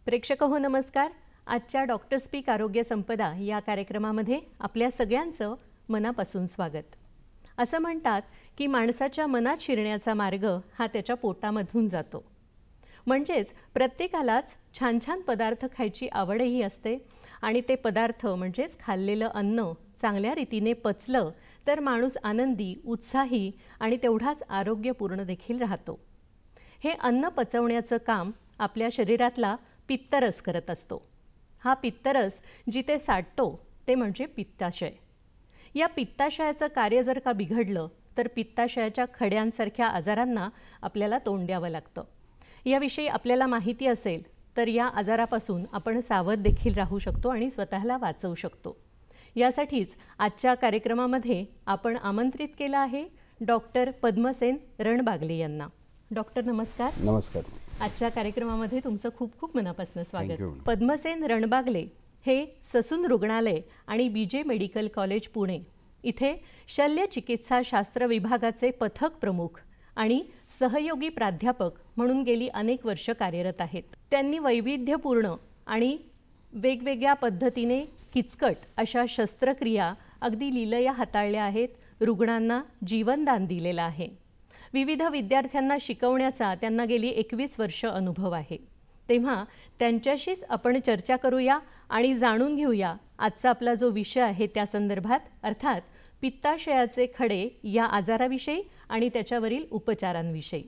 प्रेक्षक हो नमस्कार. आजच्या डॉक्टर स्पीक आरोग्य संपदा या कार्यक्रमामध्ये आपल्या सगळ्यांचं मनापासून स्वागत. असं म्हणतात की माणसाच्या मनात शिरण्याचा मार्ग हा त्याच्या पोटामधून जातो. म्हणजेच प्रत्येकालाच छान छान पदार्थ खायची आवडही असते आणि ते पदार्थ म्हणजेच खाल्लेलं अन्न चांगल्या रीतीने पचलं तर माणूस आनंदी, उत्साही आणि तेवढाच आरोग्यपूर्ण देखील राहतो. हे अन्न पचवण्याचं काम आपल्या शरीरातला पित्तरस करत असतो. हा पित्तरस जिथे साठतो ते म्हणजे पित्ताशय. या पित्ताशयाचं कार्य जर का बिघडलं तर पित्ताशयाच्या खड्यांसारख्या आजारांना आपल्याला तोंड द्यावं लागतं. याविषयी आपल्याला माहिती असेल तर या आजारापासून आपण सावध देखील राहू शकतो आणि स्वतःला वाचवू शकतो. यासाठीच आजच्या कार्यक्रमामध्ये आपण आमंत्रित केलं आहे डॉक्टर पद्मसेन रणबागले यांना. डॉक्टर नमस्कार. नमस्कार. आजच्या कार्यक्रमामध्ये तुमचं खूप खूप मनापासून स्वागत. पद्मसेन रणबागले हे ससून रुग्णालय आणि बीजे मेडिकल कॉलेज पुणे इथे शल्यचिकित्सा शास्त्र विभागाचे पथक प्रमुख आणि सहयोगी प्राध्यापक म्हणून गेली अनेक वर्ष कार्यरत आहेत. त्यांनी वैविध्यपूर्ण आणि वेगवेगळ्या पद्धतीने किचकट अशा शस्त्रक्रिया अगदी लीलया हाताळल्या आहेत. रुग्णांना जीवनदान दिलेलं आहे. विविध विद्यार्थ्यांना शिकवण्याचा त्यांना गेली 21 वर्ष अनुभव आहे. तेव्हा त्यांच्याशीच आपण चर्चा करूया आणि जाणून घेऊया आजचा आपला जो विषय आहे त्या संदर्भात, अर्थात पित्ताशयाचे खडे या आजाराविषयी आणि त्याच्यावरील उपचारांविषयी.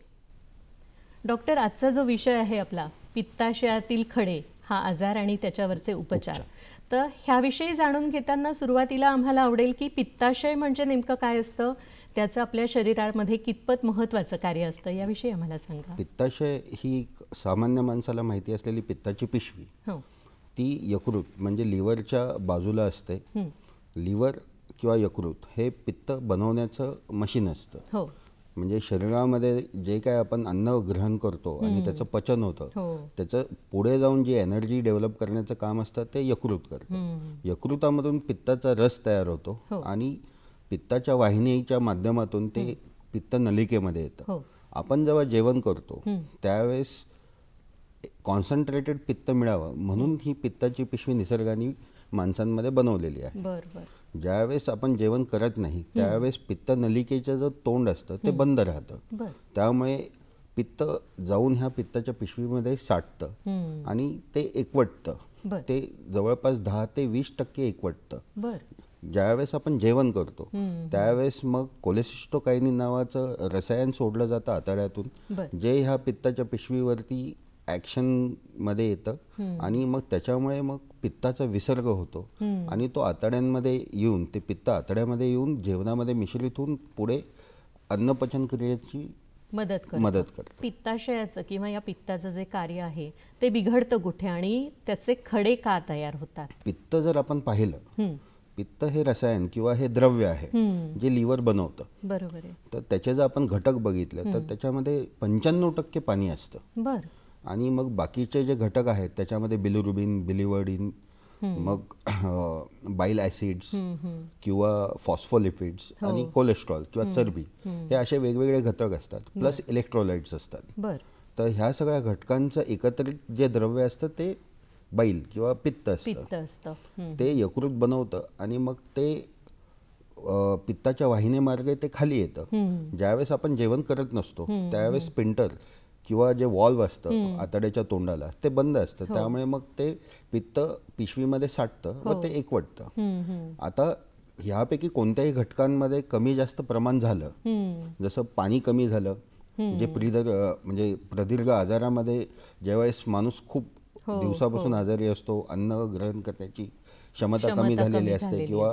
डॉक्टर, आजचा जो विषय आहे आपला पित्ताशयातील खडे हा आजार आणि त्याच्यावरचे उपचार, तर ह्याविषयी जाणून घेताना सुरुवातीला आम्हाला आवडेल की पित्ताशय म्हणजे नेमकं काय असतं, त्याचं आपल्या शरीरामध्ये कितपत महत्त्वाचं कार्य असतं याविषयी आम्हाला सांगा. पित्ताशय ही सामान्य माणसाला माहिती असलेली पित्ताची पिशवी, ती यकृत म्हणजे लिव्हरच्या बाजूला असते. लिव्हर किंवा यकृत हे पित्त बनवण्याचं मशीन असतं. म्हणजे शरीरामध्ये जे काय आपण अन्न ग्रहण करतो आणि त्याचं पचन होतं, त्याचं पुढे जाऊन जी एनर्जी डेव्हलप करण्याचं काम असतं ते यकृत करतं. यकृतामधून पित्ताचा रस तयार होतो आणि पित्ताच्या वाहिनीच्या माध्यमातून ते पित्त नलिकेमध्ये येतं. आपण जेव्हा जेवण करतो त्यावेळेस कॉन्सन्ट्रेटेड पित्त मिळावं म्हणून ही पित्ताची पिशवी निसर्गाने माणसांमध्ये बनवलेली आहे. ज्यावेळेस आपण जेवण करत नाही त्यावेळेस पित्त नलिकेचं जो तोंड असतं ते बंद राहतं. त्यामुळे पित्त जाऊन ह्या पित्ताच्या पिशवीमध्ये साठतं आणि ते एकवटतं. ते जवळपास 10 ते 20% एकवटतं. ज्यावेळेस आपण जेवण करतो त्यावेळेस मग कोलेसिस्टोकायनिन नावाचं रसायन सोडलं जातं आतड्यातून, जे ह्या पित्ताच्या पिशवीवरती ॲक्शनमध्ये येतं आणि मग त्याच्यामुळे मग पित्ताचा विसर्ग होतो आणि तो आतड्यांमध्ये येऊन ते पित्त आतड्यामध्ये येऊन जेवणामध्ये मिश्रित होऊन पुढे अन्नपचन क्रियेची मदत करतं. पित्ताशयाचं किंवा या पित्ताचं जे कार्य आहे ते बिघडतं कुठे आणि त्याचे खडे का तयार होतात? पित्त जर आपण पाहिलं, पित्त हे रसायन किंवा हे द्रव्य आहे जे लिव्हर बनवतं. बरोबर आहे. तर त्याचे जर आपण घटक बघितले तर त्याच्यामध्ये 95% पाणी असतं. आणि मग बाकीचे जे घटक आहेत त्याच्यामध्ये बिलिरुबिन, बिलिवर्डिन, मग बाईल ॲसिड्स किंवा फॉस्फोलिपिड्स आणि कोलेस्ट्रॉल किंवा चरबी हे असे वेगवेगळे घटक असतात. प्लस इलेक्ट्रोलाइट्स असतात. तर ह्या सगळ्या घटकांचं एकत्रित जे द्रव्य असतं ते बाईल किंवा पित्त असतं. ते यकृत बनवतं आणि मग ते पित्ताच्या वाहिनीमार्गे ते खाली येतं. ज्यावेळेस आपण जेवण करत नसतो त्यावेळेस स्पिंटर किंवा जे वॉल्व असतं आतड्याच्या तोंडाला ते बंद असतं. त्यामुळे मग ते पित्त पिशवीमध्ये साठतं व ते एकवटतं. आता ह्यापैकी कोणत्याही घटकांमध्ये कमी जास्त प्रमाण झालं, जसं पाणी कमी झालं जे म्हणजे प्रदीर्घ आजारामध्ये ज्यावेळेस माणूस खूप दिवसापासून आजारी असतो, अन्न ग्रहण करण्याची क्षमता कमी झालेली असते किंवा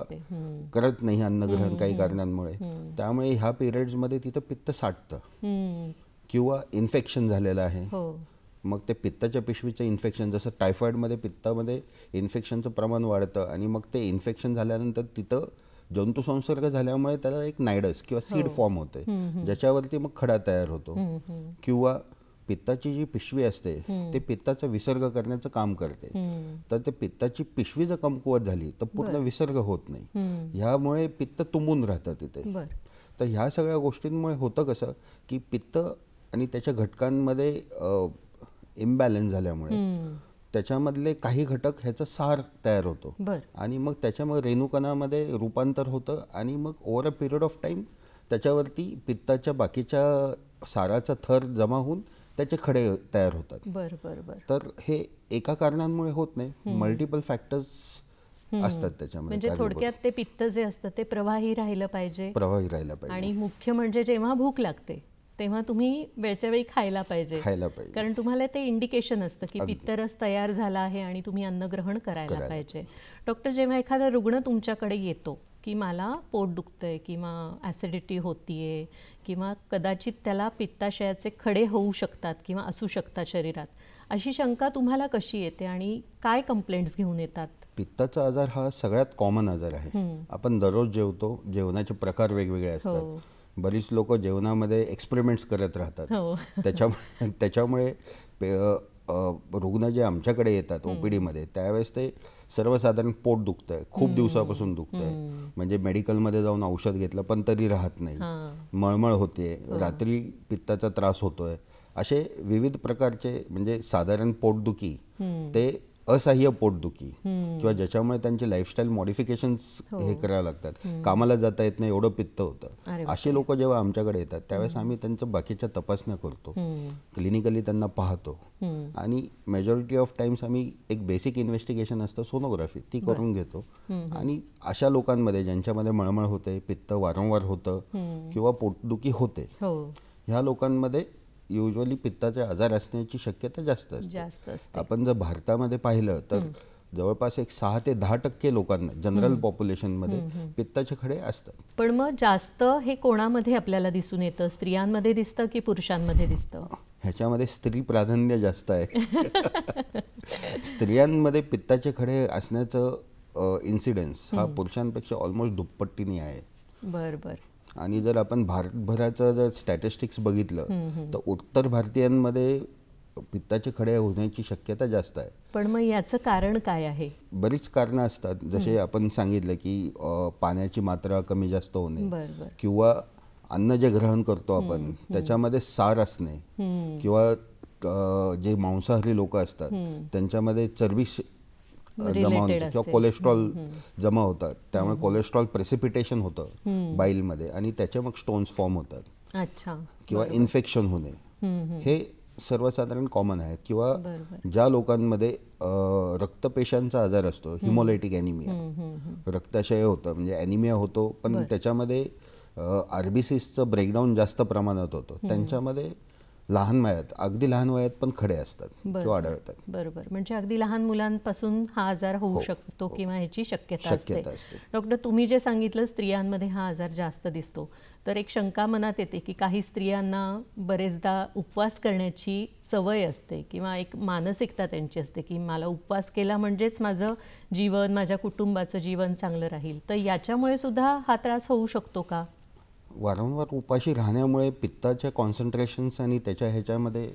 करत नाही अन्न ग्रहण काही कारणांमुळे, त्यामुळे ह्या पिरियड्समध्ये तिथं पित्त साठतं किंवा इन्फेक्शन झालेलं आहे. मग ते पित्ताच्या पिशवीचं इन्फेक्शन, जसं टायफॉइडमध्ये पित्तामध्ये इन्फेक्शनचं प्रमाण वाढतं आणि मग ते इन्फेक्शन झाल्यानंतर तिथं जंतुसंसर्ग झाल्यामुळे त्याला एक नायडस किंवा सीड फॉर्म होते, ज्याच्यावरती मग खडा तयार होतो. किंवा पित्ताची जी पिशवी असते ते पित्ताचा विसर्ग करण्याचं काम करते, तर ते पित्ताची पिशवी जर कमकुवत झाली तर पूर्ण विसर्ग होत नाही, ह्यामुळे पित्त तुंबून राहतं तिथे. तर ह्या सगळ्या गोष्टींमुळे होतं कसं की पित्त आणि त्याच्या घटकांमध्ये इम्बॅलन्स झाल्यामुळे त्याच्यामधले काही घटक ह्याचा सार तयार होतो आणि मग त्याच्यामुळे रेणुकणामध्ये रूपांतर होतं आणि मग over a period of time त्याच्यावरती पित्ताच्या बाकीच्या साराचा थर जमा होऊन त्याचे खडे तयार होतात. तर हे एका कारणांमुळे होत नाही, मल्टिपल फॅक्टर्स असतात त्याच्यामध्ये. म्हणजे थोडक्यात ते पित्त जे असतं ते प्रवाही राहिलं पाहिजे आणि मुख्य म्हणजे जेव्हा भूक लागते तेव्हा तुम्ही वेळच्या वेळी खायला पाहिजे, कारण तुम्हाला ते इंडिकेशन असतं की पित्तरस तयार झाला आहे आणि तुम्ही अन्न ग्रहण करायला पाहिजे. डॉक्टर, जेव्हा एखादा रुग्ण तुमच्याकडे येतो की मला पोट दुखतंय किंवा ॲसिडिटी होतीये किंवा कदाचित त्याला पित्ताशयाचे खडे होऊ शकतात किंवा असू शकतात शरीरात, अशी शंका तुम्हाला कशी येते आणि काय कंप्लेंट्स घेऊन येतात? पित्ताचा आजार हा सगळ्यात कॉमन आजार आहे. आपण दररोज जेवतो, जेवणाचे प्रकार वेगवेगळे असतात. बरीच लोक जेवणामध्ये एक्सपेरिमेंट्स करत राहतात. त्याच्यामुळे रुग्ण जे आमच्याकडे येतात ओपीडीमध्ये त्यावेळेस ते सर्वसाधारण पोट दुखतंय, खूप दिवसापासून दुखतंय, म्हणजे मेडिकलमध्ये जाऊन औषध घेतलं पण तरी राहत नाही, मळमळ होते, रात्री पित्ताचा त्रास होतोय, असे विविध प्रकारचे म्हणजे साधारण पोटदुखी ते असह्य पोटदुखी किंवा ज्याच्यामुळे त्यांचे लाईफस्टाईल मॉडिफिकेशन्स हे करायला लागतात, कामाला जाता येत नाही एवढं पित्त होतं. असे लोक जेव्हा आमच्याकडे येतात त्यावेळेस आम्ही त्यांचं बाकीच्या तपासण्या करतो, क्लिनिकली त्यांना पाहतो आणि मेजॉरिटी ऑफ टाइम्स आम्ही एक बेसिक इन्व्हेस्टिगेशन असतं सोनोग्राफी, ती करून घेतो. आणि अशा लोकांमध्ये ज्यांच्यामध्ये मळमळ होते, पित्त वारंवार होतं किंवा पोटदुखी होते, ह्या लोकांमध्ये युजली पित्ताचे आजार असण्याची शक्यता जास्त असते. आपण जर भारतामध्ये पाहिलं तर जवळपास एक 6 ते 10% लोकांना जनरल पॉप्युलेशनमध्ये पित्ताचे खडे असतात. पण मग जास्त हे कोणामध्ये आपल्याला दिसून येतं? स्त्रियांमध्ये दिसतं की पुरुषांमध्ये दिसतं? ह्याच्यामध्ये स्त्री प्राधान्य जास्त आहे. स्त्रियांमध्ये पित्ताचे खडे असण्याचं इन्सिडेन्स हा पुरुषांपेक्षा ऑलमोस्ट दुप्पटीने आहे. बरोबर. आणि जर आपण भारतभराचं जर स्टॅटिस्टिक्स बघितलं तर उत्तर भारतीयांमध्ये पित्ताचे खडे होण्याची शक्यता जास्त आहे. पण मग याचं कारण काय आहे? बरीच कारणं असतात, जसे आपण सांगितलं की पाण्याची मात्रा कमी जास्त होणे किंवा अन्न जे ग्रहण करतो आपण त्याच्यामध्ये सार असणे किंवा जे मांसाहारी लोक असतात त्यांच्यामध्ये चरबी जमा होते किंवा कोलेस्ट्रॉल जमा होतात, त्यामुळे कोलेस्ट्रॉल प्रेसिपिटेशन होतं बाईलमध्ये आणि त्याचे मग स्टोन्स फॉर्म होतात किंवा इन्फेक्शन होणे, हे सर्वसाधारण कॉमन आहेत. किंवा ज्या लोकांमध्ये रक्तपेशांचा आजार असतो, हिमोलायटिक ॲनिमिया, रक्तक्षय होतं म्हणजे ॲनिमिया होतो, पण त्याच्यामध्ये आरबीसीसचं ब्रेकडाऊन जास्त प्रमाणात होतं, त्यांच्यामध्ये लहान वयात, अगदी लहान वयात पण खडे असतात किंवा आढळतात. बरोबर. म्हणजे अगदी लहान मुलांपासून हा आजार होऊ शकतो किंवा ह्याची शक्यता असते. डॉक्टर, तुम्ही जे सांगितलं स्त्रियांमध्ये हा आजार जास्त दिसतो, तर एक शंका मनात येते की काही स्त्रियांना बरेचदा उपवास करण्याची सवय असते किंवा एक मानसिकता त्यांची असते की मला उपवास केला म्हणजेच माझं जीवन, माझ्या कुटुंबाचं जीवन चांगलं राहील, तर याच्यामुळे सुद्धा हा त्रास होऊ शकतो का? वारंवार उपाशी राहण्यामुळे पित्ताच्या कॉन्सन्ट्रेशन्स आणि त्याच्या ह्याच्यामध्ये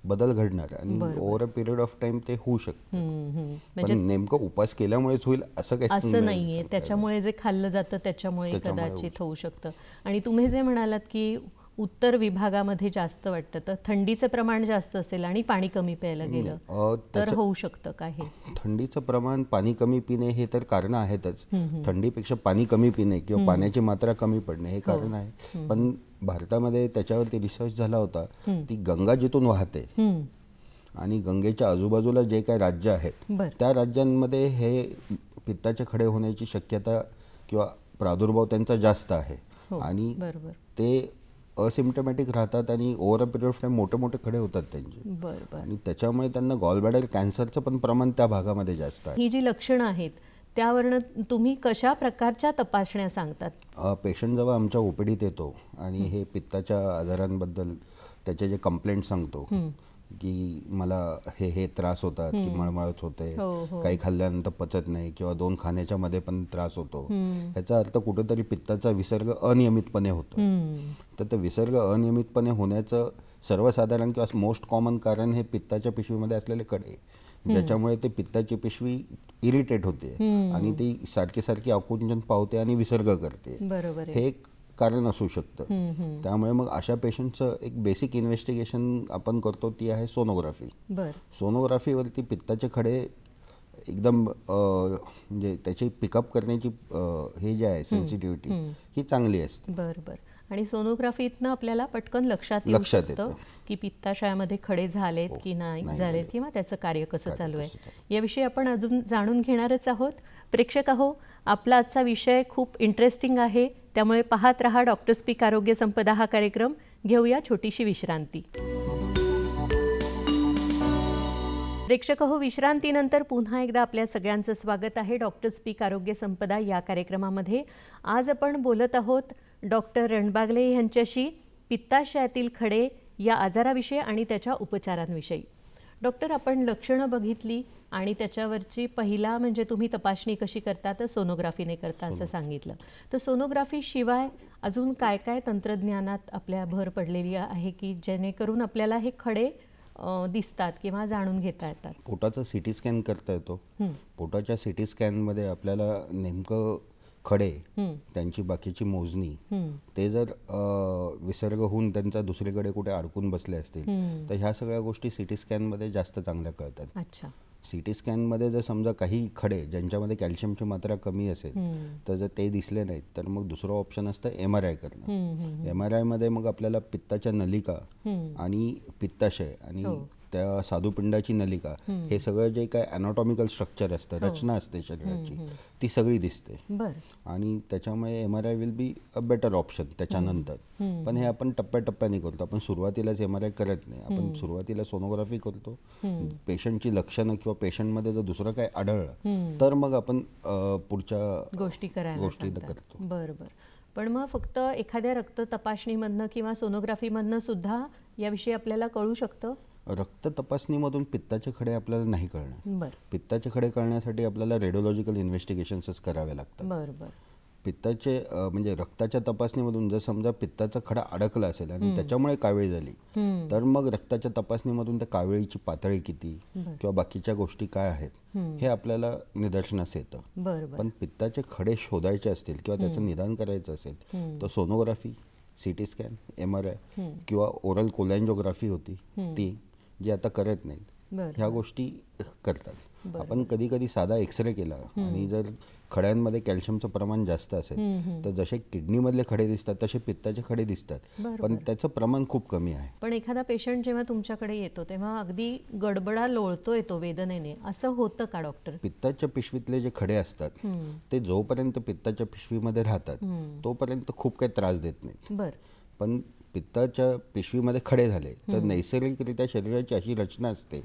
बदल घडणार आणि over a period of time ते होऊ शकतं. पण नेमकं उपास केल्यामुळेच होईल असं काही नाहीये, त्याच्यामुळे जे खाल्लं जातं त्याच्यामुळे कदाचित होऊ शकतं. आणि तुम्ही जे म्हणालात की उत्तर विभागामध्ये जास्त वाटतं, तर थंडीचं प्रमाण जास्त असेल आणि पाणी कमी प्यायला गेलं तर होऊ शकतं का? हे थंडीचं प्रमाण, पाणी कमी पिणे हे तर कारण आहेतच. थंडीपेक्षा पाणी कमी पिणे किंवा पाण्याची मात्रा कमी पडणे हे कारण आहे. पण भारतामध्ये त्याच्यावरती रिसर्च झाला होता, ती गंगा जिथून वाहते आणि गंगेच्या आजूबाजूला जे काही राज्य आहेत त्या राज्यांमध्ये हे पित्ताचे खडे होण्याची शक्यता किंवा प्रादुर्भाव त्यांचा जास्त आहे. आणि ते असिम्प्टमॅटिक राहतात आणि over a period of time मोठे मोठे खडे होतात त्यांचे, आणि त्याच्यामुळे त्यांना गॉलब्लॅडर कॅन्सरचं पण प्रमाण त्या भागामध्ये जास्त आहे. ही जी लक्षणं आहेत त्यावरनं तुम्ही कशा प्रकारच्या तपासण्या सांगतात? पेशंट जेव्हा आमच्या ओपीडीत येतो आणि हे पित्ताच्या आजारांबद्दल त्याचे जे कंप्लेंट सांगतो की मला हे त्रास होतात, की मळमळच होते, काही खाल्ल्यानंतर पचत नाही किंवा 2 खाण्याच्या मध्ये पण त्रास होतो, ह्याचा अर्थ कुठेतरी पित्ताचा विसर्ग अनियमितपणे होतो. तर ते विसर्ग अनियमितपणे होण्याचं सर्वसाधारण किंवा मोस्ट कॉमन कारण हे पित्ताच्या पिशवीमध्ये असलेले खडे, ज्याच्यामुळे ते पित्ताची पिशवी इरिटेट होते आणि ती सारखी सारखी आकुंचन पावते आणि विसर्ग करते. हे एक कारण असू शकतं. त्यामुळे मग अशा पेशंटचं एक बेसिक इन्व्हेस्टिगेशन आपण करतो, ती आहे सोनोग्राफी. सोनोग्राफीवरती पित्ताचे खडे एकदम म्हणजे त्याची पिकअप करण्याची हे जे आहे सेन्सिटिव्हिटी ही चांगली असते. बरोबर. आणि सोनोग्राफीतनं आपल्याला पटकन लक्षात येतं की पित्ताशयामध्ये खडे झालेत की नाही झालेत किंवा त्याचं कार्य कसं चालू आहे. याविषयी आपण अजून जाणून घेणारच आहोत. प्रेक्षक हो, आपला आजचा विषय खूप इंटरेस्टिंग आहे, त्यामुळे पाहत रहा डॉक्टर स्पीक आरोग्य संपदा हा कार्यक्रम. घेऊया छोटीशी विश्रांती. प्रेक्षक हो, विश्रांतीनंतर पुन्हा एकदा आपल्या सगळ्यांचं स्वागत आहे डॉक्टर स्पीक आरोग्य संपदा या कार्यक्रमामध्ये. आज आपण बोलत आहोत डॉक्टर रणबागले यांच्याशी पित्ताशयातील खडे या आजाराविषयी आणि त्याच्या उपचारांविषयी. डॉक्टर, आपण लक्षणं बघितली आणि त्याच्यावरची पहिला म्हणजे तुम्ही तपासणी कशी करता तर सोनोग्राफीने करता असं सांगितलं. तर सोनोग्राफी शिवाय अजून काय काय तंत्रज्ञानात आपल्या भर पडलेली आहे की जेणेकरून आपल्याला हे खडे दिसतात किंवा जाणून घेता येतात? पोटाचा सिटी स्कॅन करता येतो. पोटाच्या सिटी स्कॅनमध्ये आपल्याला नेमकं खडे, त्यांची बाकीची मोजणी, ते जर विसर्ग होऊन त्यांचा दुसरीकडे कुठे अडकून बसले असतील तर ह्या सगळ्या गोष्टी सिटी स्कॅनमध्ये जास्त चांगल्या कळतात. अच्छा. सिटी स्कॅनमध्ये जर समजा काही खडे ज्यांच्यामध्ये कॅल्शियमची मात्रा कमी असेल तर जर ते दिसले नाहीत तर मग दुसरं ऑप्शन असतं MRI करणं. MRI मग आपल्याला पित्ताच्या नलिका आणि पित्ताशय आणि त्या साधुपिंडाची नलिका, हे सगळं जे काय अॅनाटॉमिकल स्ट्रक्चर असतं, रचना असते शरीराची, ती सगळी दिसते. आणि त्याच्यामुळे MRI will be a better option त्याच्यानंतर. पण हे आपण टप्प्याटप्प्याने करतो. आपण सुरुवातीलाच MRI करत नाही. आपण सुरुवातीला सोनोग्राफी करतो. पेशंटची लक्षणं किंवा पेशंटमध्ये जर दुसरं काय आढळलं तर मग आपण पुढच्या गोष्टी करतो. बरोबर. पण मग फक्त एखाद्या रक्त तपासणीमधनं किंवा सोनोग्राफीमधनं सुद्धा याविषयी आपल्याला कळू शकतं? रक्त तपासणीमधून पित्ताचे खडे आपल्याला नाही कळणार. पित्ताचे खडे कळण्यासाठी आपल्याला रेडिओलॉजिकल इन्व्हेस्टिगेशन्स करावे लागतात. बरोबर. पित्ताचे म्हणजे रक्ताच्या तपासणीमधून जर समजा पित्ताचा खडा अडकला असेल आणि त्याच्यामुळे कावीळ झाली तर मग रक्ताच्या तपासणीमधून त्या काविळीची पातळी किती किंवा बाकीच्या गोष्टी काय आहेत हे आपल्याला निदर्शनास येतं. पण पित्ताचे खडे शोधायचे असतील किंवा त्याचं निदान करायचं असेल तर सोनोग्राफी, सिटी स्कॅन, MRI किंवा ओरल कोलॅन्जिओग्राफी होती ती, जी आता करत नाहीत, ह्या गोष्टी करतात. आपण कधी कधी साधा एक्सरे केला आणि जर खड्यांमध्ये कॅल्शियमचं प्रमाण जास्त असेल तर जसे किडनीमधले खडे दिसतात तसे पित्ताचे खडे दिसतात, पण त्याचं प्रमाण खूप कमी आहे. पण एखादा पेशंट जेव्हा तुमच्याकडे येतो तेव्हा अगदी गडबडा लोळतो येतो वेदनेने, असं होतं का डॉक्टर? पित्ताच्या पिशवीतले जे खडे असतात ते जोपर्यंत पित्ताच्या पिशवीमध्ये राहतात तोपर्यंत खूप काही त्रास देत नाहीत. पण पित्ताच्या पिशवीमध्ये खडे झाले तर नैसर्गिकरित्या शरीराची अशी रचना असते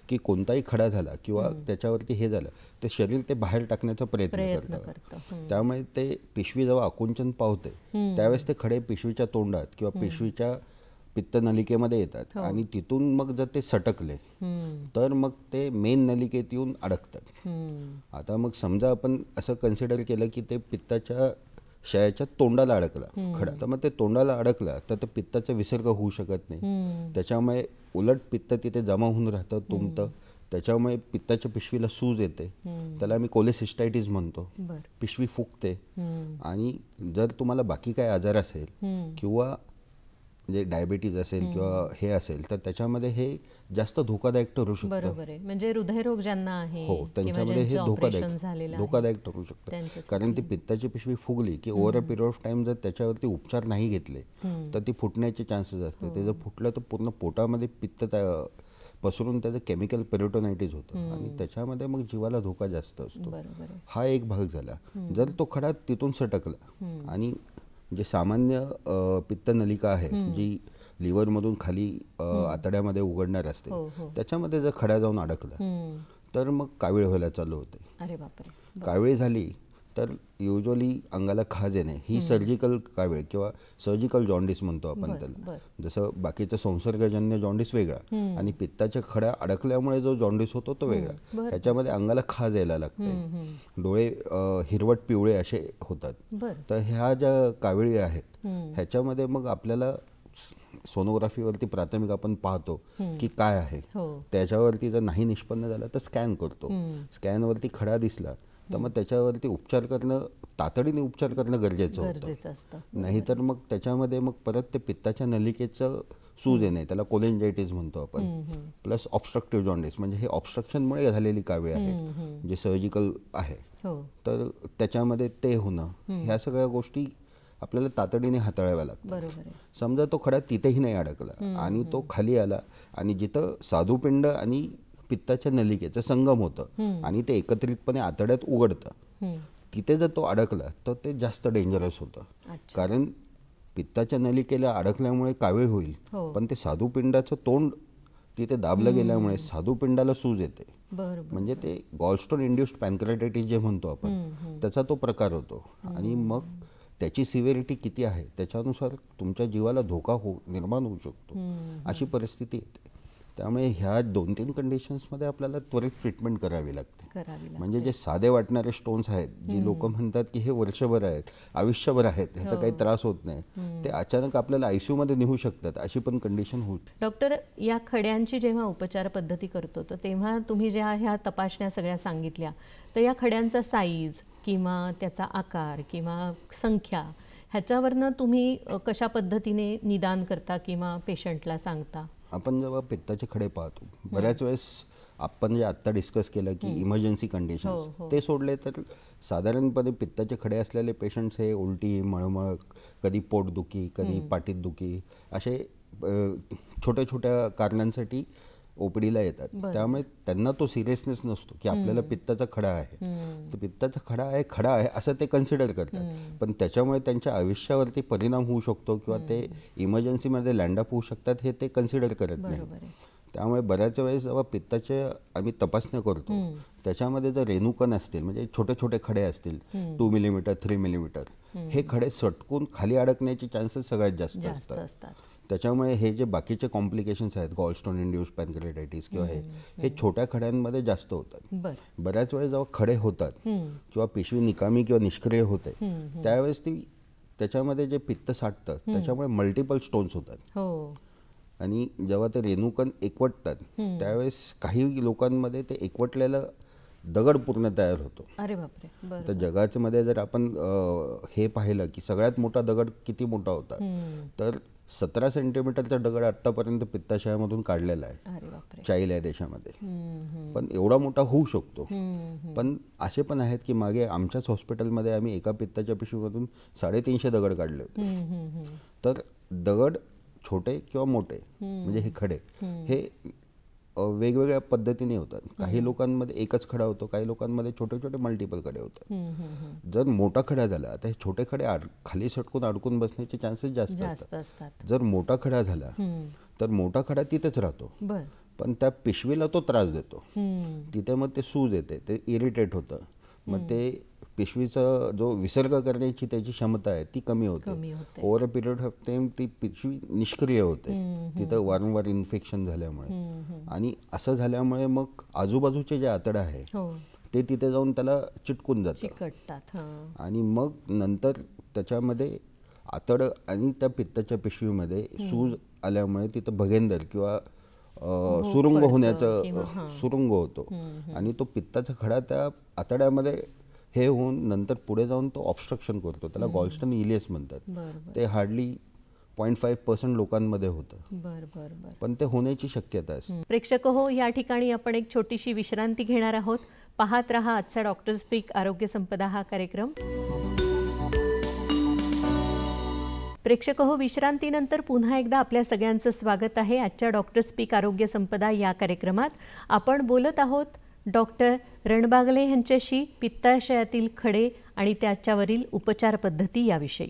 की कोणताही खडा झाला किंवा त्याच्यावरती हे झालं तर शरीर ते बाहेर टाकण्याचा प्रयत्न करतं. त्यामुळे ते पिशवी जेव्हा आकुंचन पावते त्यावेळेस ते खडे पिशवीच्या तोंडात किंवा पिशवीच्या पित्तनलिकेमध्ये येतात आणि तिथून मग जर ते सटकले तर मग ते मेन नलिकेत येऊन अडकतात. आता मग समजा आपण असं कन्सिडर केलं की ते पित्ताच्या शयाच्या तोंडाला अडकला खडा, तर मग ते तोंडाला अडकला तर ते पित्ताचा विसर्ग होऊ शकत नाही. त्याच्यामुळे उलट पित्त तिथे जमा होऊन राहतं, तुंबतं. त्याच्यामुळे पित्ताच्या पिशवीला सूज येते, त्याला आम्ही कोलेसिस्टायटिस म्हणतो. पिशवी फुगते. आणि जर तुम्हाला बाकी काय आजार असेल किंवा म्हणजे डायबिटीज असेल किंवा हे असेल तर त्याच्यामध्ये हे जास्त धोकादायक ठरू शकतं. बरोबर आहे. म्हणजे हृदयरोग ज्यांना आहे हो त्यांच्यामध्ये हे धोकादायक ठरू शकतं. कारण ती पित्ताची पिशवी फुगली की over a period of time जर त्याच्यावरती उपचार नाही घेतले तर ती फुटण्याचे चान्सेस असते. ते जर फुटलं तर पूर्ण पोटामध्ये पित्त पसरून त्याचं केमिकल पेरिटोनायटिस होतं आणि त्याच्यामध्ये मग जीवाला धोका जास्त असतो. हा एक भाग झाला. जर तो खडा तिथून सटकला आणि जे सामान्य पित्त नलिका आहे जी लिव्हरमधून खाली आतड्यामध्ये उघडणार असते, त्याच्यामध्ये जर खडा जाऊन अडकला तर मग कावीळ व्हायला चालू होते. अरे बापरे. कावीळ झाली तर युजली अंगाला खाज येणे ही सर्जिकल कावीळ किंवा सर्जिकल जॉन्डिस म्हणतो आपण त्याला. जसं बाकीचं संसर्गजन्य जॉन्डिस वेगळा आणि पित्ताच्या खड्या अडकल्यामुळे जो जॉन्डिस होतो तो वेगळा. ह्याच्यामध्ये अंगाला खाज यायला लागते, डोळे हिरवट पिवळे असे होतात. तर ह्या ज्या काविळी आहेत ह्याच्यामध्ये मग आपल्याला सोनोग्राफीवरती प्राथमिक आपण पाहतो की काय आहे. त्याच्यावरती जर नाही निष्पन्न झालं तर स्कॅन करतो. स्कॅनवरती खडा दिसला तर मग त्याच्यावरती उपचार करणं, तातडीने उपचार करणं गरजेचं होतं. नाहीतर मग त्याच्यामध्ये मग परत ते पित्ताच्या नलिकेचं सूज येणे, त्याला कोलेंजायटिस म्हणतो आपण, प्लस ऑब्स्ट्रक्टिव्ह जॉन्डिस म्हणजे हे ऑब्स्ट्रक्शनमुळे झालेली कावीळ आहे जे सर्जिकल आहे. तर त्याच्यामध्ये ते होणं, ह्या सगळ्या गोष्टी आपल्याला तातडीने हाताळाव्या लागतात. समजा तो खडा तिथेही नाही अडकला आणि तो खाली आला आणि जिथं स्वादुपिंड आणि पित्ताच्या नलिकेचं संगम होतं आणि ते एकत्रितपणे आतड्यात उघडतं, तिथे जर तो अडकला तर ते जास्त डेंजरस होतं. कारण पित्ताच्या नलिकेला अडकल्यामुळे कावीळ होईल, पण ते स्वादुपिंडाचं तोंड तिथे दाबलं गेल्यामुळे स्वादुपिंडाला सूज येते. म्हणजे ते गॉलस्टोन इंड्युस्ड पॅनक्रियाटायटिस जे म्हणतो आपण त्याचा तो प्रकार होतो. आणि मग त्याची सिव्हिरिटी किती आहे त्याच्यानुसार तुमच्या जीवाला धोका निर्माण होऊ शकतो, अशी परिस्थिती येते. त्यामुळे ह्या 2-3 कंडिशन्समध्ये आपल्याला त्वरित ट्रीटमेंट करावी लागते. म्हणजे जे साधे वाटणारे स्टोन्स आहेत, जी लोक म्हणतात की हे वर्षभर आहेत, आयुष्यभर आहेत, ह्याचा काही त्रास होत नाही, ते अचानक आपल्याला ICU मध्ये निघू शकतात, अशी पण कंडिशन होत. डॉक्टर, या खड्यांची जेव्हा उपचार पद्धती करतो तर तेव्हा तुम्ही ज्या ह्या तपासण्या सगळ्या सांगितल्या, तर या खड्यांचा साईज किंवा त्याचा आकार किंवा संख्या ह्याच्यावरनं तुम्ही कशा पद्धतीने निदान करता किंवा पेशंटला सांगता? आपण जेव्हा पित्ताचे खडे पाहतो, बऱ्याच वेळेस आपण जे आत्ता डिस्कस केलं की इमर्जन्सी कंडिशन्स ते सोडले तर साधारणपणे पित्ताचे खडे असलेले पेशंट्स हे उलटी, मळमळ, कधी पोटदुखी, कधी पाठीत दुखी असे छोट्या छोट्या कारणांसाठी OPDला येतात. त्यामुळे त्यांना तो सिरियसनेस नसतो की आपल्याला पित्ताचा खडा आहे, तर पित्ताचा खडा आहे असं ते कन्सिडर करतात. पण त्याच्यामुळे त्यांच्या आयुष्यावरती परिणाम होऊ शकतो किंवा ते इमर्जन्सीमध्ये लँडअप होऊ शकतात हे ते कन्सिडर करत नाही. त्यामुळे बऱ्याच वेळेस जेव्हा पित्ताचे आम्ही तपासण्या करतो त्याच्यामध्ये जर रेणुकण असतील, म्हणजे छोटे छोटे खडे असतील 2 मिलीमीटर 3 मिलीमीटर, हे खडे सटकून खाली अडकण्याचे चान्सेस सगळ्यात जास्त असतात. त्याच्यामुळे हे जे बाकीचे कॉम्प्लिकेशन्स आहेत, गॉलस्टोन इंड्युस्ड पॅनक्रियाटायटिस किंवा हे छोट्या खड्यांमध्ये जास्त होतात. बऱ्याच वेळेस जेव्हा खडे होतात किंवा पिशवी निकामी किंवा निष्क्रिय होते त्यावेळेस त्याच्यामध्ये जे पित्त साठतं त्याच्यामुळे मल्टिपल स्टोन्स होतात. आणि जेव्हा ते रेणुकण एकवटतात त्यावेळेस काही लोकांमध्ये ते एकवटलेलं दगड पूर्ण तयार होतो. अरे बापरे. तर जगाच्या मध्ये जर आपण हे पाहिलं की सगळ्यात मोठा दगड किती मोठा होता, तर 17 सेंटीमीटरचा दगड आतापर्यंत पित्ताशयामधून काढलेला आहे चाईल या देशामध्ये. पण एवढा मोठा होऊ शकतो. पण असे पण आहेत की मागे आमच्याच हॉस्पिटलमध्ये आम्ही एका पित्ताच्या पिशवीमधून 350 दगड काढले होते. तर दगड छोटे किंवा मोठे म्हणजे हे खडे हे वेगवेगळ्या पद्धतीने होतात. काही लोकांमध्ये एकच खडा होतो, काही लोकांमध्ये छोटे छोटे मल्टिपल खडे होतात. जर मोठा खडा झाला, आता हे छोटे खडे खाली सटकून अडकून बसण्याचे चान्सेस जास्त असतात. जर मोठा खडा झाला तर मोठा खडा तिथेच राहतो, पण त्या पिशवीला तो त्रास देतो. तिथे मग ते सूज येते, ते इरिटेट होतं. मग ते पिशवीचा जो विसर्ग करण्याची त्याची क्षमता आहे ती कमी होते. Over a period of time ती पिशवी निष्क्रिय होते तिथं वारंवार इन्फेक्शन झाल्यामुळे. आणि असं झाल्यामुळे मग आजूबाजूचे जे आतडं आहे ते तिथे जाऊन त्याला चिटकून जातात. आणि मग नंतर त्याच्यामध्ये आतडं आणि त्या पित्ताच्या पिशवीमध्ये सूज आल्यामुळे तिथं भगेंदर किंवा सुरुंग होण्याचा सुरुंग होतो. आणि तो पित्ताचा खडा त्या आतड्यामध्ये हे होऊन नंतर पुढे जाऊन तो ऑब्स्ट्रक्शन करतो. त्याला गॉलस्टन इलियस म्हणतात. ते हार्डली 0.5% लोकांमध्ये होतं, पण ते होण्याची शक्यता असते. प्रेक्षक हो, या ठिकाणी आपण एक छोटीशी विश्रांती घेणार आहोत. पाहत रहा आजचा डॉक्टर स्पीक आरोग्य संपदा हा कार्यक्रम. प्रेक्षक हो, विश्रांतीनंतर पुन्हा एकदा आपल्या सगळ्यांचं स्वागत आहे. आजच्या डॉक्टर स्पीक आरोग्य संपदा या कार्यक्रमात आपण बोलत आहोत डॉक्टर रणबागले यांच्याशी पित्ताशयातील खडे आणि त्याच्यावरील उपचार पद्धती याविषयी.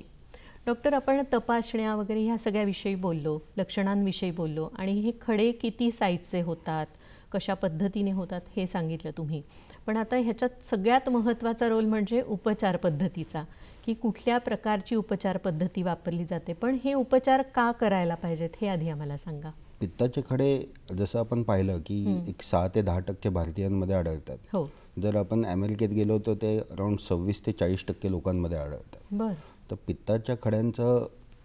डॉक्टर, आपण तपासण्या वगैरे ह्या सगळ्याविषयी बोललो, लक्षणांविषयी बोललो, आणि हे खडे किती साईजचे होतात, कशा पद्धतीने होतात हे सांगितलं तुम्ही. पण आता ह्याच्यात सगळ्यात महत्त्वाचा रोल म्हणजे उपचार पद्धतीचा, की कुठल्या प्रकारची उपचार पद्धती वापरली जाते. पण हे उपचार का करायला पाहिजेत हे आधी आम्हाला सांगा. पित्ताचे खडे जसं आपण पाहिलं की 6 ते 10% भारतीयांमध्ये आढळतात. हो. जर आपण अमेरिकेत गेलो तर ते अराउंड 26 ते 40% लोकांमध्ये आढळतात. बरं. तर पित्ताच्या खड्यांचा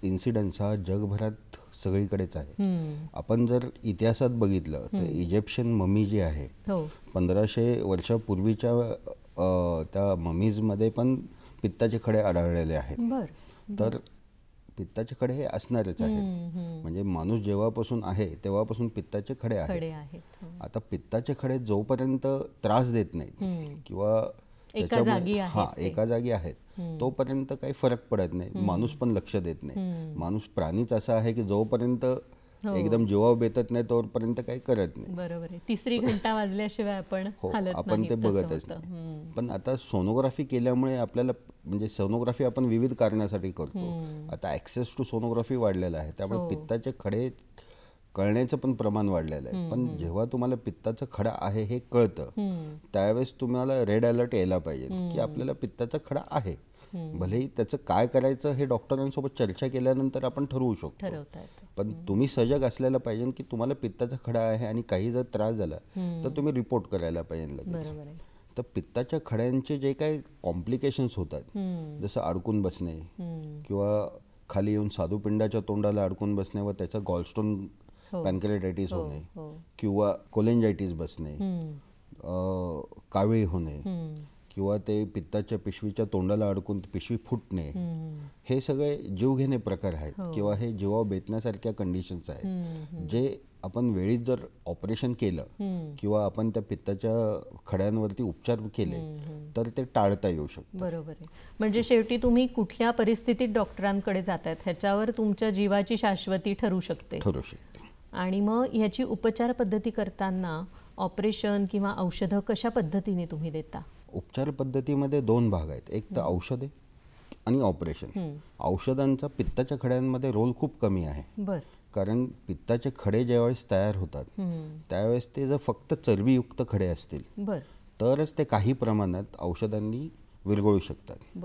इन्सिडन्स हा जगभरात सगळीकडेच आहे. आपण जर इतिहासात बघितलं तर इजिप्शियन ममी जी आहे 1500 वर्षापूर्वीच्या त्या ममीजमध्ये पण पित्ताचे खडे आढळलेले आहेत. तर पित्ताचे खडे हे असणारच आहेत. म्हणजे माणूस जेव्हापासून आहे तेव्हापासून पित्ताचे खडे आहेत. आता पित्ताचे खडे जोपर्यंत त्रास देत नाहीत किंवा त्याच्यामुळे एका जागी आहेत तोपर्यंत काही फरक पडत नाही. माणूस पण लक्ष देत नाही. माणूस प्राणीच असा आहे की जोपर्यंत एकदम जीवावर बेतत नाही तोपर्यंत काही करत नाही. बरोबर आहे. तिसरी घंटा वाजल्याशिवाय आपण ते बघतच नाही. पण आता सोनोग्राफी केल्यामुळे आपल्याला, म्हणजे सोनोग्राफी आपण विविध कारणासाठी करतो. आता ॲक्सेस टू सोनोग्राफी वाढलेला आहे, त्यामुळे पित्ताचे खडे कळण्याचं पण प्रमाण वाढलेलं आहे. पण जेव्हा तुम्हाला पित्ताचा खडा आहे हे कळतं त्यावेळेस तुम्हाला रेड अलर्ट यायला पाहिजे की आपल्याला पित्ताचा खडा आहे. भलेही त्याचं काय करायचं हे डॉक्टरांसोबत चर्चा केल्यानंतर आपण ठरवू शकतो. पण तुम्ही सजग असलेला पाहिजे की तुम्हाला पित्ताचा खडा आहे आणि काही जर त्रास झाला तर तुम्ही रिपोर्ट करायला पाहिजे लगेच. तर पित्ताच्या खड्यांचे जे काही कॉम्प्लिकेशन्स होतात, जसं अडकून बसणे किंवा खाली येऊन साधुपिंडाच्या तोंडाला अडकून बसणे व त्याचा गॉलस्टोन पॅनक्रियाटायटिस होणे किंवा कोलेंजायटिस बसणे, कावीळ होणे किंवा ते पित्ताच्या पिशवीच्या तोंडाला अडकून पिशवी फुटणे, हे सगळे जीवघेणे प्रकार आहेत किंवा हे जीवावर बेतण्यासारख्या कंडिशन्स आहेत. जे आपण वेळीच जर ऑपरेशन केलं किंवा आपण त्या पित्ताच्या खड्यांवरती उपचार केले तर ते टाळता येऊ शकतं. बरोबर आहे. म्हणजे शेवटी तुम्ही कुठल्या परिस्थितीत डॉक्टरांकडे जातायत ह्याच्यावर तुमच्या जीवाची शाश्वती ठरू शकते. आणि मग ह्याची उपचार पद्धती करताना ऑपरेशन किंवा औषधं कशा पद्धतीने तुम्ही देता? उपचार पद्धतीमध्ये 2 भाग आहेत. एक तर औषधे आणि ऑपरेशन. औषधांचा पित्ताच्या खड्यांमध्ये रोल खूप कमी आहे. कारण पित्ताचे खडे ज्यावेळेस तयार होतात त्यावेळेस ते जर फक्त चरबीयुक्त खडे असतील तरच ते काही प्रमाणात औषधांनी विरघळू शकतात.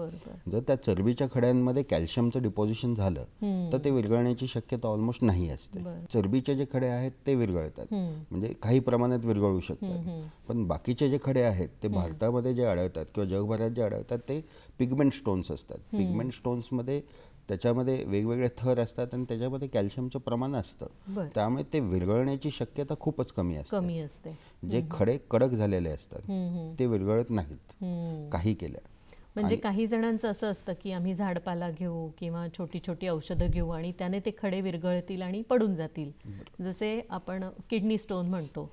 जर त्या चरबीच्या खड्यांमध्ये कॅल्शियमचं डिपॉझिशन झालं तर ते विरघळण्याची शक्यता ऑलमोस्ट नाही असते. चरबीचे जे खडे आहेत ते विरघळतात, म्हणजे काही प्रमाणात विरघळू शकतात. पण बाकीचे जे खडे आहेत ते भारतामध्ये जे आढळतात किंवा जगभरात जे आढळतात ते पिगमेंट स्टोन्स असतात. पिगमेंट स्टोन्समध्ये त्याच्यामध्ये वेगवेगळे थर असतात आणि त्याच्यामध्ये कॅल्शियमचं प्रमाण असतं, त्यामुळे ते विरघळण्याची शक्यता खूपच कमी असते. जे खडे कडक झालेले असतात ते विरघळत नाहीत काही केल्या. म्हणजे काही जणांचं असं असतं की आम्ही झाडपाला घेऊ किंवा छोटी छोटी औषधं घेऊ आणि त्याने ते खडे विरघळतील आणि पडून जातील, जसे आपण किडनी स्टोन म्हणतो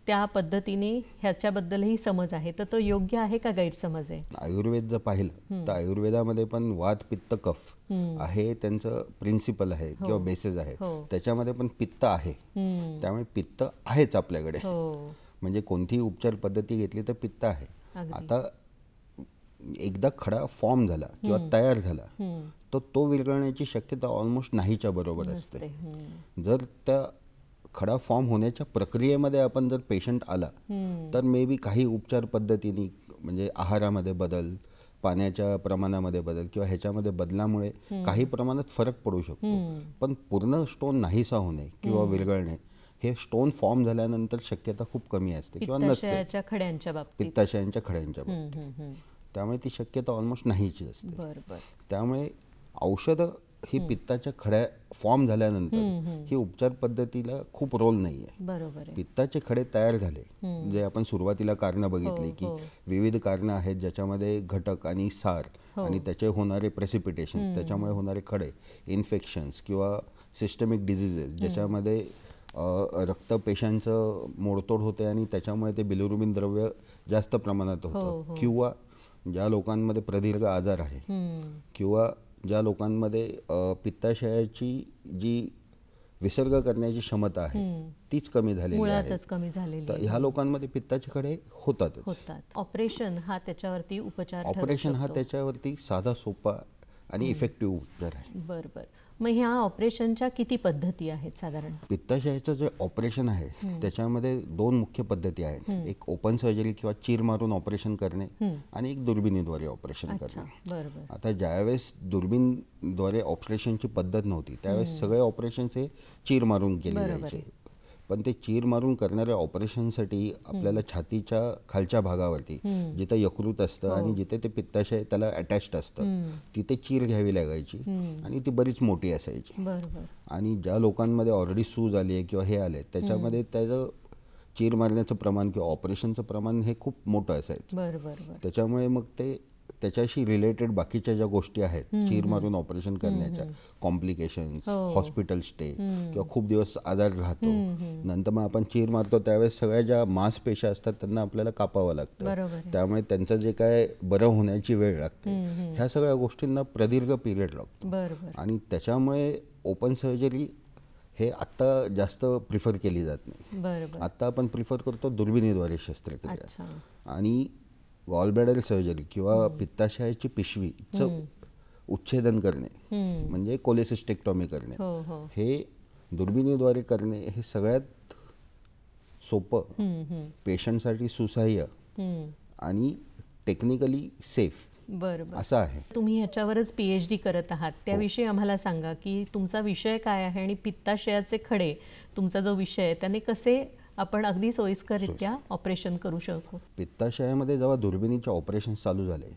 त्या पद्धतीने ह्याच्याबद्दलही समज आहे. तर तो योग्य आहे का गैरसमज आहे? आयुर्वेद जर पाहिलं तर आयुर्वेदामध्ये पण वात पित्त कफ आहे त्यांचं प्रिन्सिपल आहे किंवा बेसिस आहे. त्याच्यामध्ये पण पित्त आहे, त्यामुळे पित्त आहेच आपल्याकडे. म्हणजे कोणतीही उपचार पद्धती घेतली तर पित्त आहे. आता एकदा खडा फॉर्म झाला किंवा तयार झाला तर तो विरघळण्याची शक्यता ऑलमोस्ट नाहीच्या बरोबर असते. जर त्या खडा फॉर्म होण्याच्या प्रक्रियेमध्ये आपण जर पेशंट आला तर मे बी काही उपचार पद्धतीने, म्हणजे आहारामध्ये बदल, पाण्याच्या प्रमाणामध्ये बदल किंवा ह्याच्यामध्ये बदलामुळे काही प्रमाणात फरक पडू शकतो. पण पूर्ण स्टोन नाहीसा होणे किंवा विरघळणे हे स्टोन फॉर्म झाल्यानंतर शक्यता खूप कमी असते किंवा नसते पित्ताशयांच्या खड्यांच्या बाबतीत. त्यामुळे ती शक्यता ऑलमोस्ट नाहीची असते. त्यामुळे औषधं ही पित्ताच्या खड्या फॉर्म झाल्यानंतर ही उपचार पद्धतीला खूप रोल नाही आहे. पित्ताचे खडे तयार झाले, जे आपण सुरुवातीला कारणं बघितली की विविध कारणं आहेत ज्याच्यामध्ये घटक आणि सार आणि त्याचे होणारे प्रेसिपिटेशन्स, त्याच्यामुळे होणारे खडे, इन्फेक्शन्स किंवा सिस्टमिक डिझिजेस ज्याच्यामध्ये रक्तपेशांचं मोडतोड होते आणि त्याच्यामुळे ते बिलिरुबिन द्रव्य जास्त प्रमाणात होतं, किंवा ज्या लोकांमध्ये प्रदीर्घ आजार आहे किंवा ज्या लोकांमध्ये पित्ताशयाची जी विसर्ग करण्याची क्षमता आहे तीच कमी झालेली आहे, तर ह्या लोकांमध्ये पित्ताचे खडे होतात. ऑपरेशन हा त्याच्यावरती उपचार, ऑपरेशन हा त्याच्यावरती साधा सोपा आणि इफेक्टिव्ह उपचार आहे. बरोबर. मग ह्या ऑपरेशनच्या किती पद्धती आहेत साधारण? पित्ताशयाचं जे ऑपरेशन आहे त्याच्यामध्ये 2 मुख्य पद्धती आहेत. एक ओपन सर्जरी किंवा चीर मारून ऑपरेशन करणे आणि एक दुर्बिणीद्वारे ऑपरेशन करणे. आता ज्यावेळेस दुर्बिणद्वारे ऑपरेशनची पद्धत नव्हती त्यावेळेस सगळे ऑपरेशन्स हे चीर मारून केले जायचे. पण ते चीर मारून करणाऱ्या ऑपरेशनसाठी आपल्याला छातीच्या खालच्या भागावरती जिथे यकृत असतं आणि जिथे ते पित्ताशय त्याला अटॅच्ड असतं तिथे चीर घ्यावी लागायची आणि ती बरीच मोठी असायची. आणि ज्या लोकांमध्ये ऑलरेडी सूज आली आहे किंवा हे आले त्याच्यामध्ये त्याचं चीर मारण्याचं प्रमाण किंवा ऑपरेशनचं प्रमाण हे खूप मोठं असायचं. त्याच्यामुळे मग ते त्याच्याशी रिलेटेड बाकीच्या ज्या गोष्टी आहेत चीर मारून ऑपरेशन करण्याच्या, कॉम्प्लिकेशन्स, हॉस्पिटल स्टे किंवा खूप दिवस आजार राहतो, नंतर मग आपण चीर मारतो त्यावेळेस सगळ्या ज्या मांसपेशी असतात त्यांना आपल्याला कापावं लागतं, त्यामुळे त्यांचं जे काय बरं होण्याची वेळ लागते, ह्या सगळ्या गोष्टींना प्रदीर्घ पिरियड लागतो. आणि त्याच्यामुळे ओपन सर्जरी हे आत्ता जास्त प्रिफर केली जात नाही. आत्ता आपण प्रिफर करतो दुर्बिणीद्वारे शस्त्रक्रिया. आणि गॉलब्लॅडर सर्जरी किंवा पित्ताशयाची पिशवीचं उच्छेदन करणे म्हणजे कोलेसिस्टेक्टॉमी करणे, हे दुर्बिणीद्वारे करणे हे सगळ्यात सोपं, पेशंटसाठी सुसह्य आणि टेक्निकली सेफ असं आहे. तुम्ही ह्याच्यावरच PhD करत आहात, त्याविषयी आम्हाला सांगा की तुमचा विषय काय आहे आणि पित्ताशयाचे खडे तुमचा जो विषय आहे त्याने कसे आपण अगदी सोयीस्कररित्या ऑपरेशन करू शकतो. पित्ताशयामध्ये जेव्हा दुर्बिणीचे ऑपरेशन चालू झाले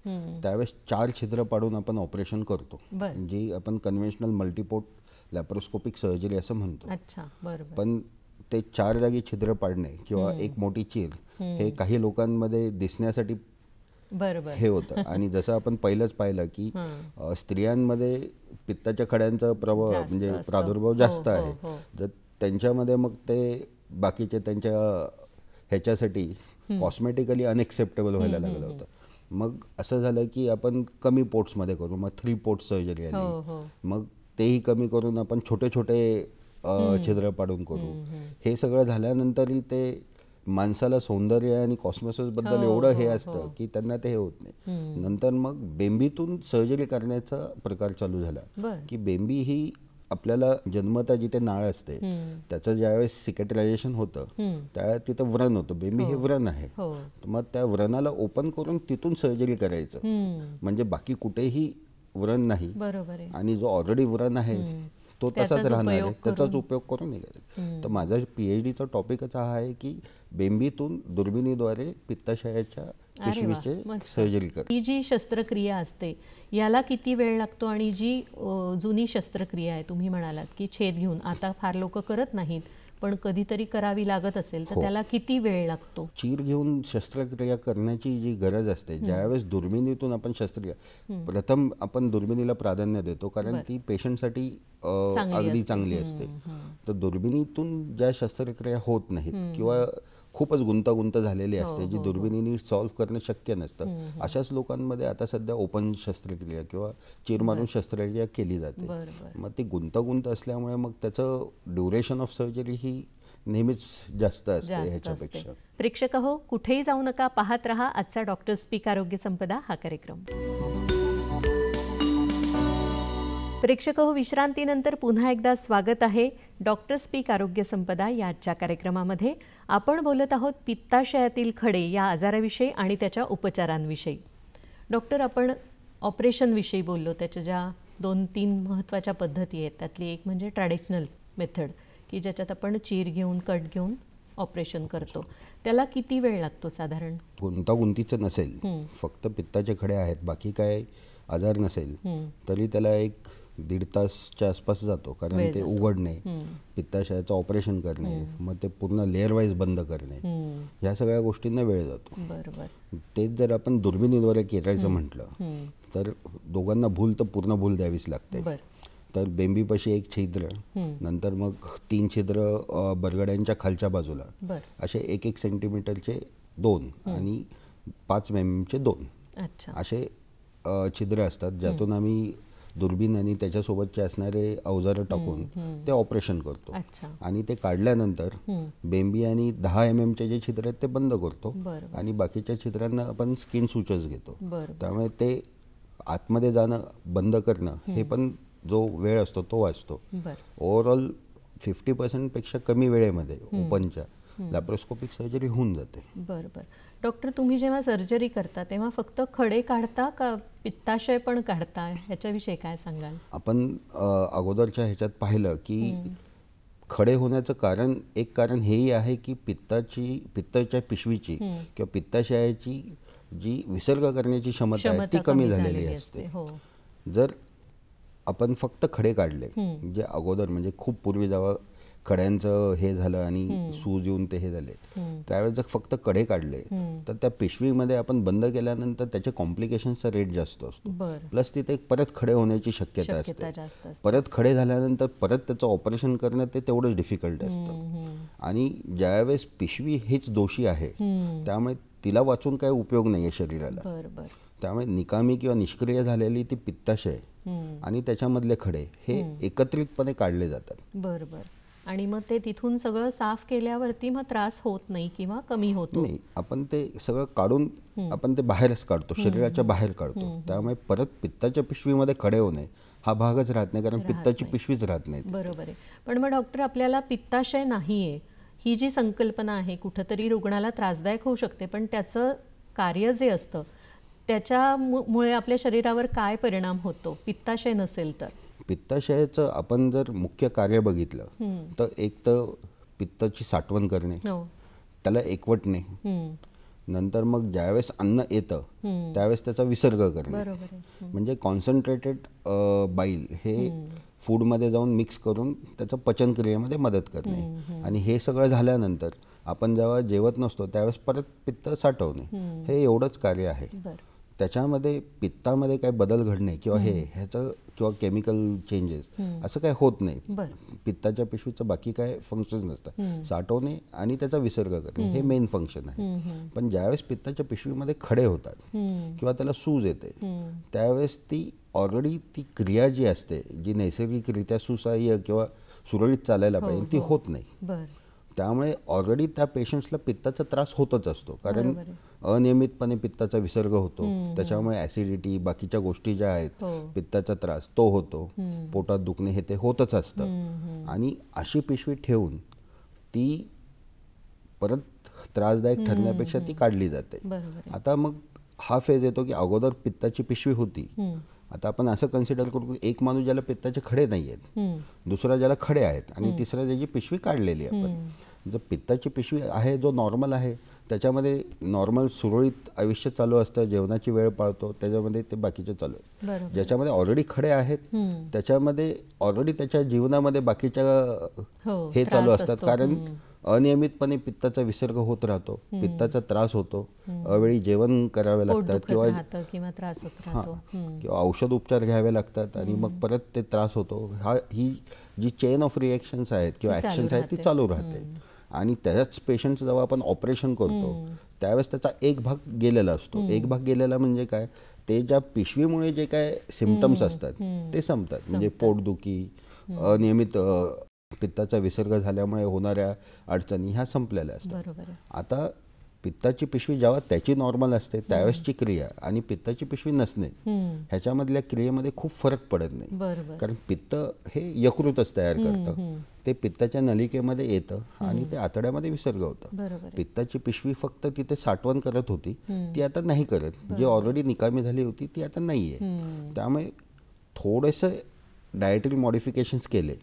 त्यावेळेस 4 छिद्र पाडून आपण ऑपरेशन करतो, जी आपण कन्व्हेन्शनल मल्टीपोर्ट लॅप्रोस्कोपिक सर्जरी असं म्हणतो. पण ते 4 जागी छिद्र पाडणे किंवा एक मोठी चीर हे काही लोकांमध्ये दिसण्यासाठी हे होतं. आणि जसं आपण पहिलंच पाहिलं की स्त्रियांमध्ये पित्ताच्या खड्यांचा प्रभाव म्हणजे प्रादुर्भाव जास्त आहे, जर त्यांच्यामध्ये मग ते बाकीचे त्यांच्या ह्याच्यासाठी कॉस्मेटिकली अनएक्सेप्टेबल व्हायला लागलं होतं. मग असं झालं की आपण कमी पोर्ट्समध्ये करू, मग 3 पोर्ट सर्जरी आली, मग तेही कमी करून आपण छोटे छोटे छिद्र पाडून करू. हे सगळं झाल्यानंतरही ते माणसाला सौंदर्य आणि कॉस्मेटिक्स बद्दल एवढं हे असतं की त्यांना ते हे होत नाही. नंतर मग बेंबीतून सर्जरी करण्याचा प्रकार चालू झाला की बेंबी ही आपल्याला जन्मता जिथे नाळ असते त्याचं ज्यावेळेस सिकेट्रायझेशन होतं त्यावेळेस तिथं व्रण होतं. बेंबी हे व्रण आहे, मग त्या व्रणाला ओपन करून तिथून सर्जरी करायचं, म्हणजे बाकी कुठेही व्रण नाही आणि जो ऑलरेडी व्रण आहे तो तसाच राहणार आहे, त्याचाच उपयोग करून निघाला. तर माझा PhDचा टॉपिकच हा आहे की बेंबीतून दुर्बिणीद्वारे पित्ताशयाच्या पिशवीचे सर्जरी कर. ही जी शस्त्रक्रिया असते याला किती वेळ लागतो आणि जी जुनी शस्त्रक्रिया आहे तुम्ही म्हणालात की छेद घेऊन आता फार लोक करत नाहीत पण कधीतरी करावी लागत असेल तर त्याला किती वेळ लागतो? चीर घेऊन शस्त्रक्रिया करण्याची जी गरज असते ज्यावेळेस दुर्बिणीतून आपण शस्त्रक्रिया प्रथम आपण दुर्बिणीला प्राधान्य देतो कारण ती पेशंटसाठी अगदी चांगली असते. तर दुर्बिणीतून ज्या शस्त्रक्रिया होत नाहीत किंवा खूपच गुंतागुंत झालेली असते जी दुर्बिणीने सॉल्व्ह करणं शक्य नसतं, अशाच लोकांमध्ये आता सध्या ओपन शस्त्रक्रिया किंवा चीर मारून शस्त्रक्रिया केली जाते. मग ती गुंतागुंत असल्यामुळे मग त्याचं ड्युरेशन ऑफ सर्जरी ही नेहमीच जास्त असते ह्याच्यापेक्षा. प्रेक्षक हो, कुठेही जाऊ नका, पाहत रहा आजचा डॉक्टर स्पीक आरोग्य संपदा हा कार्यक्रम. प्रेक्षक हो, विश्रांतीनंतर पुन्हा एकदा स्वागत आहे डॉक्टर स्पीक आरोग्य संपदा या आजच्या कार्यक्रमामध्ये. आपण बोलत आहोत पित्ताशयातील खडे या आजाराविषयी आणि त्याच्या उपचारांविषयी. डॉक्टर, आपण ऑपरेशनविषयी बोललो, त्याच्या ज्या 2-3 महत्त्वाच्या पद्धती आहेत त्यातली एक म्हणजे ट्रॅडिशनल मेथड की ज्याच्यात आपण चीर घेऊन कट घेऊन ऑपरेशन करतो. त्याला किती वेळ लागतो साधारण? गुंतागुंतीचं नसेल, फक्त पित्ताचे खडे आहेत, बाकी काय आजार नसेल तरी त्याला 1-1.5 तासच्या आसपास जातो. कारण ते उघडणे, पित्ताशयाचं ऑपरेशन करणे, मग ते पूर्ण लेअर वाईज बंद करणे, ह्या सगळ्या गोष्टींना वेळ जातो. तेच जर आपण दुर्बिणीद्वारे करायचं म्हटलं तर दोघांना भूल तर पूर्ण भूल द्यावीच लागते. तर बेंबीपाशी 1 छिद्र, नंतर मग 3 छिद्र बरगड्यांच्या खालच्या बाजूला, असे 1-1 सेंटीमीटरचे 2 आणि 5 mm चे 2 असे छिद्र असतात ज्यातून आम्ही दुर्बीण आणि त्याच्यासोबतचे असणारे अवजारं टाकून ते ऑपरेशन करतो. आणि ते काढल्यानंतर बेंबी आणि 10 mm चे जे छिद्र आहेत ते बंद करतो आणि बाकीच्या छिद्रांना आपण स्किन सुचर्स घेतो. त्यामुळे ते आतमध्ये जाणं बंद करणं हे पण जो वेळ असतो तो वाचतो. ओव्हरऑल 50% पेक्षा कमी वेळेमध्ये ओपनच्या लॅप्रोस्कोपिक सर्जरी होऊन जाते. बरोबर. डॉक्टर, तुम्ही जेव्हा सर्जरी करता तेव्हा फक्त खडे काढता का पित्ताशय पण काढता, ह्याच्याविषयी काय सांगाल? आपण अगोदरच्या ह्याच्यात पाहिलं की खडे होण्याचं कारण, एक कारण हेही आहे की पित्ताच्या पिशवीची किंवा पित्ताशयाची जी विसर्ग करण्याची क्षमता आहे ती कमी झालेली असते. जर आपण फक्त खडे काढले, जे अगोदर म्हणजे खूप पूर्वी जेव्हा खड्यांचं हे झालं आणि सूज येऊन ते हे झाले, त्यावेळेस जर फक्त खडे काढले तर त्या पिशवीमध्ये आपण बंद केल्यानंतर त्याच्या कॉम्प्लिकेशन्सचा रेट जास्त असतो. प्लस तिथे परत खडे होण्याची शक्यता असते. परत खडे झाल्यानंतर परत त्याचं ऑपरेशन करणं ते तेवढंच डिफिकल्ट असतं. आणि ज्यावेळेस पिशवी हेच दोषी आहे त्यामुळे तिला वाचून काही उपयोग नाही आहे शरीराला. त्यामुळे निकामी किंवा निष्क्रिय झालेली ती पित्ताशय आणि त्याच्यामधले खडे हे एकत्रितपणे काढले जातात. बरोबर. आणि मग ते तिथून सगळं साफ केल्यावरती मग त्रास होत नाही किंवा कमी होतो? नाही, आपण ते सगळं काढून आपण ते बाहेरच काढतो, शरीराच्या बाहेर काढतो. त्यामुळे परत पित्ताच्या पिशवीमध्ये खडे होणे हा भागच राहत नाही, कारण पित्ताची पिशवीच राहत नाही. बरोबर आहे. पण मग डॉक्टर, आपल्याला पित्ताशय नाहीये ही जी संकल्पना आहे कुठंतरी रुग्णाला त्रासदायक होऊ शकते, पण त्याचं कार्य जे असतं त्याच्यामुळे आपल्या शरीरावर काय परिणाम होतो पित्ताशय नसेल तर? पित्ताशयाचं आपण जर मुख्य कार्य बघितलं तर एक तर पित्ताची साठवण करणे, त्याला एकवटणे, नंतर मग ज्यावेळेस अन्न येतं त्यावेळेस त्याचा विसर्ग करणे. म्हणजे कॉन्सन्ट्रेटेड बाईल हे फूडमध्ये जाऊन मिक्स करून त्याचं पचनक्रियेमध्ये मदत करणे. आणि हे सगळं झाल्यानंतर आपण जेव्हा जेवत नसतो त्यावेळेस परत पित्त साठवणे, हे एवढंच कार्य आहे. त्याच्यामध्ये पित्तामध्ये काय बदल घडणे किंवा ह्याचं किंवा केमिकल चेंजेस असं काय होत नाही. पित्ताच्या पिशवीचं बाकी काय फंक्शन्स नसतात. साठवणे आणि त्याचा विसर्ग करणे हे मेन फंक्शन आहे. पण ज्यावेळेस पित्ताच्या पिशवीमध्ये खडे होतात किंवा त्याला सूज येते त्यावेळेस ती ऑलरेडी ती क्रिया जी असते जी नैसर्गिकरित्या सुसह्य किंवा सुरळीत चालायला पाहिजे ती होत नाही. त्यामुळे ऑलरेडी त्या पेशंट्सला पित्ताचा त्रास होतच असतो, कारण अनियमितपणे पित्ताचा विसर्ग होतो. त्याच्यामुळे ॲसिडिटी बाकीच्या गोष्टी ज्या आहेत पित्ताचा त्रास तो होतो, पोटात दुखणे हे ते होतच असतं. आणि अशी पिशवी ठेवून ती परत त्रासदायक ठरण्यापेक्षा ती काढली जाते. आता मग हा फेज येतो की अगोदर पित्ताची पिशवी होती, आता आपण असं कन्सिडर करू की एक माणूस ज्याला पित्ताचे खडे नाही आहेत, दुसरा ज्याला खडे आहेत आणि तिसरा ज्याची पिशवी काढलेली आहे. आपण जर पित्ताची पिशवी आहे जो नॉर्मल आहे त्याच्यामध्ये नॉर्मल सुरळीत आयुष्य चालू असतं, जेवणाची वेळ पाळतो, त्याच्यामध्ये ते बाकीचे चालू आहेत. ज्याच्यामध्ये ऑलरेडी खडे आहेत त्याच्यामध्ये ऑलरेडी त्याच्या जीवनामध्ये बाकीच्या हे चालू असतात, कारण अनियमितपणे पित्ताचा विसर्ग होत राहतो, पित्ताचा त्रास होतो, अवेळी जेवण करावे लागतात किंवा औषध उपचार घ्यावे लागतात आणि मग परत ते त्रास होतो. ही जी चेन ऑफ रिएक्शन्स आहेत किंवा ॲक्शन्स आहेत ती चालू राहते. आणि त्याच पेशंट जेव्हा आपण ऑपरेशन करतो त्यावेळेस त्याचा एक भाग गेलेला असतो. एक भाग गेलेला म्हणजे काय, ते ज्या पिशवीमुळे जे काय सिम्पटम्स असतात ते संपतात. म्हणजे पोटदुखी, अनियमित पित्ताचा विसर्ग झाल्यामुळे होणाऱ्या अडचणी ह्या संपलेल्या असतात. आता पित्ताची पिशवी जेव्हा त्याची नॉर्मल असते त्यावेळेसची क्रिया आणि पित्ताची पिशवी नसणे ह्याच्यामधल्या क्रियेमध्ये खूप फरक पडत नाही, कारण पित्त हे यकृतच तयार करतं, ते पित्ताच्या नलिकेमध्ये येतं आणि ते आतड्यामध्ये विसर्ग होतं. पित्ताची पिशवी फक्त तिथे साठवण करत होती, ती आता नाही करत. जी ऑलरेडी निकामी झाली होती ती आता नाही आहे. त्यामुळे थोडंसं डायटरी मॉडिफिकेशन्स केले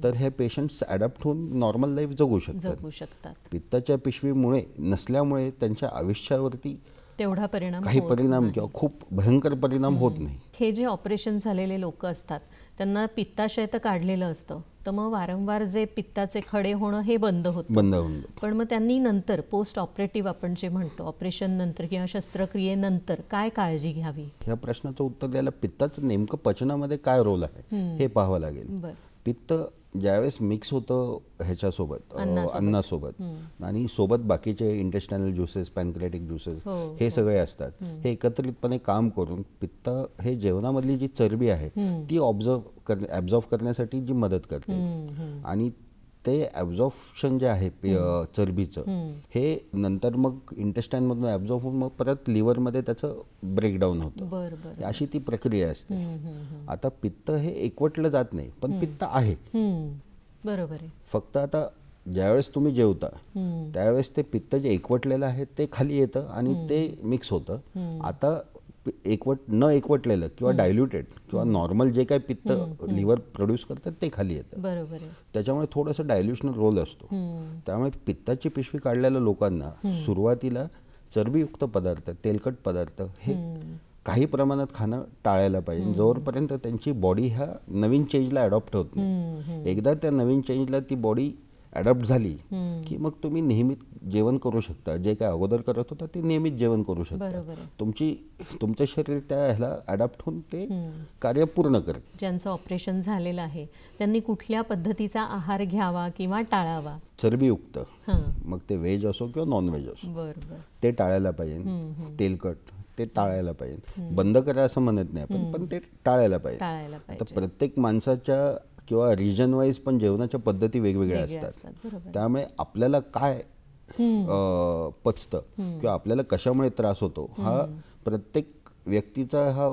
तर हे पेशंट्स ॲडॅप्ट होऊन नॉर्मल लाईफ जगू शकतात. पित्ताच्या पिशवीमुळे नसल्यामुळे त्यांच्या आयुष्यावरती तेवढा परिणाम काही परिणाम किंवा खूप भयंकर परिणाम होत नाही. हे जे ऑपरेशन झालेले लोक असतात त्यांना पित्ताशय तर काढलेलं असतं, तर मग वारंवार जे पित्ताचे खडे होणं हे बंद होतं. पण मग त्यांनी नंतर पोस्ट ऑपरेटिव्ह आपण जे म्हणतो ऑपरेशन नंतर किंवा शस्त्रक्रियेनंतर काय काळजी घ्यावी? या प्रश्नाचं उत्तर द्यायला पित्ताचं नेमकं पचनामध्ये काय रोल आहे हे पाहावं लागेल. पित्त ज्यावेळेस मिक्स होतं ह्याच्यासोबत अन्नासोबत आणि सोबत बाकीचे इंटेस्टायनल ज्युसेस, पॅनक्रियाटिक ज्युसेस हे सगळे असतात, हे एकत्रितपणे काम करून पित्त हे जेवणामधली जी चरबी आहे ती ॲब्झॉर्ब करण्यासाठी जी मदत करते आणि ते ॲब्झॉर्प्शन जे आहे चरबीचं हे नंतर मग इंटेस्टाईनमधून ॲब्झॉर्ब होऊन मग परत लिव्हरमध्ये त्याचं ब्रेकडाऊन होतं. अशी ती प्रक्रिया असते. आता पित्त हे एकवटलं जात नाही, पण पित्त आहे. बरोबर आहे. फक्त आता ज्यावेळेस तुम्ही जेवता त्यावेळेस ते पित्त जे एकवटलेलं आहे ते खाली येतं आणि ते मिक्स होतं. आता न एकवटलेलं किंवा डायल्युटेड किंवा नॉर्मल जे काही पित्त लिव्हर प्रोड्यूस करतात ते खाली येतं. बरोबर आहे. त्याच्यामुळे थोडंसं डायल्युशनल रोल असतो. त्यामुळे पित्ताची पिशवी काढलेल्या लोकांना सुरुवातीला चरबीयुक्त पदार्थ, तेलकट पदार्थ हे काही प्रमाणात खाणं टाळायला पाहिजे, जोपर्यंत त्यांची बॉडी ह्या नवीन चेंजला अडॉप्ट होत नाही. एकदा त्या नवीन चेंजला ती बॉडी अडॉप्ट झाली की मग तुम्ही नेहमीच जेवण करू शकता. जे काय अगोदर करत होता ते नेहमीच जेवण करू शकता. तुमचं शरीर त्या ह्याला अडॉप्ट होऊन ते कार्य पूर्ण करते. ज्यांचं ऑपरेशन झालेलं आहे त्यांनी कुठल्या पद्धतीचा आहार घ्यावा किंवा टाळावा? चरबीयुक्त, मग ते व्हेज असो किंवा नॉन व्हेज असो, ते टाळायला पाहिजे. तेलकट ते टाळायला पाहिजे. बंद करा असं म्हणत नाही आपण, पण ते टाळायला पाहिजे. आता प्रत्येक माणसाच्या किंवा रिजन वाईज पण जेवणाच्या पद्धती वेगवेगळ्या असतात. त्यामुळे आपल्याला काय पचतं किंवा आपल्याला कशामुळे त्रास होतो हा प्रत्येक व्यक्तीचा हा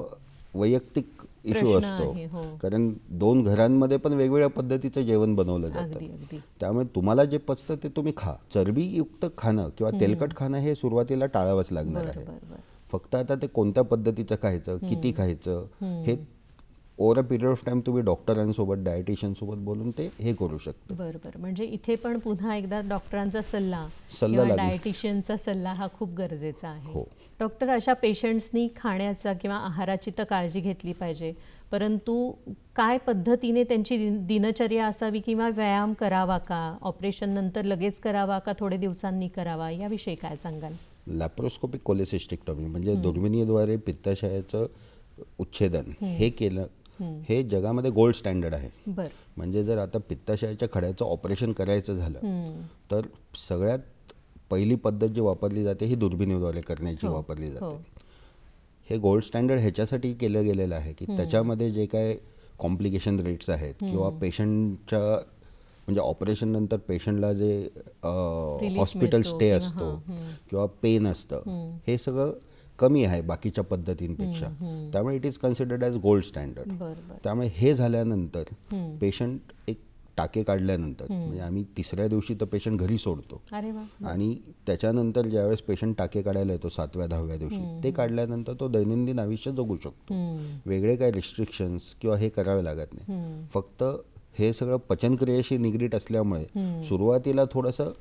वैयक्तिक इश्यू असतो. कारण 2 घरांमध्ये पण वेगवेगळ्या पद्धतीचं जेवण बनवलं जातं. त्यामुळे तुम्हाला जे पचतं ते तुम्ही खा. चरबीयुक्त खाणं किंवा तेलकट खाणं हे सुरुवातीला टाळावंच लागणार आहे. फक्त आता ते कोणत्या पद्धतीचं खायचं, किती खायचं हे over a period of time तुम्ही डॉक्टरांसोबत, डायटिशियनसोबत बोलून ते हे करू शकता. बरोबर. म्हणजे इथे पण पुन्हा एकदा डॉक्टरांचा सल्ला, डायटिशियनचा सल्ला हा खूप गरजेचा आहे. डॉक्टर, अशा पेशंट्सनी खाण्याचा किंवा आहाराची तर काळजी घेतली पाहिजे, परंतु काय पद्धतीने त्यांची दिनचर्या असावी किंवा व्यायाम करावा का? ऑपरेशन नंतर लगेच करावा का थोडे दिवसांनी करावा, याविषयी काय सांगाल? लॅप्रोस्कोपिक कोलेसिस्टेक्टॉमी म्हणजे दुर्बिणीद्वारे पित्ताशयाचं उच्छेदन हे केलं, हे जगामध्ये गोल्ड स्टँडर्ड आहे. म्हणजे जर आता पित्ताशयाच्या खड्याचं ऑपरेशन करायचं झालं तर सगळ्यात पहिली पद्धत जी वापरली जाते ही दुर्बिणीद्वारे करण्याची वापरली जाते. हे गोल्ड स्टँडर्ड ह्याच्यासाठी केलं गेलेलं आहे की त्याच्यामध्ये जे काय कॉम्प्लिकेशन रेट्स आहेत किंवा पेशंटच्या म्हणजे ऑपरेशन नंतर पेशंटला जे हॉस्पिटल स्टे असतो किंवा पेन असतं हे सगळं कमी आहे बाकीच्या पद्धतींपेक्षा. त्यामुळे it is considered as gold standard. त्यामुळे हे झाल्यानंतर पेशंट एक टाके काढल्यानंतर म्हणजे आम्ही 3ऱ्या दिवशी तर पेशंट घरी सोडतो आणि त्याच्यानंतर ज्यावेळेस पेशंट टाके काढायला येतो 7व्या 10व्या दिवशी ते काढल्यानंतर तो दैनंदिन आयुष्य जगू शकतो. वेगळे काही रिस्ट्रिक्शन्स किंवा हे करावे लागत नाही. फक्त हे सगळं पचनक्रियेशी निगडीत असल्यामुळे सुरुवातीला थोडंसं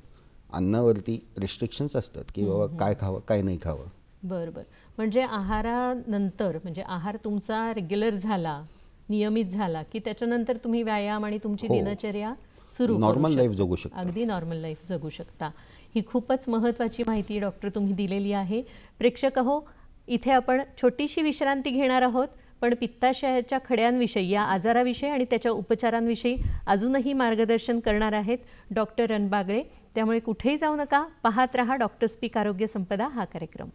अन्नावरती रिस्ट्रिक्शन्स असतात की बाबा काय खावं काय नाही खावं. बरोबर. म्हणजे आहारानंतर म्हणजे आहार तुमचा रेग्युलर झाला, नियमित झाला की त्याच्यानंतर तुम्ही व्यायाम आणि तुमची दिनचर्या सुरू नॉर्मल लाईफ जगू शकता. अगदी नॉर्मल लाईफ जगू शकता. ही खूपच महत्त्वाची माहिती डॉक्टर तुम्ही दिलेली आहे. प्रेक्षक हो, इथे आपण छोटीशी विश्रांती घेणार आहोत, पण पित्ताशयाच्या खड्यांविषयी, या आजाराविषयी आणि त्याच्या उपचारांविषयी अजूनही मार्गदर्शन करणार आहेत डॉक्टर रणबागळे. त्यामुळे कुठेही जाऊ नका, पाहत रहा डॉक्टर स्पीक आरोग्य संपदा हा कार्यक्रम.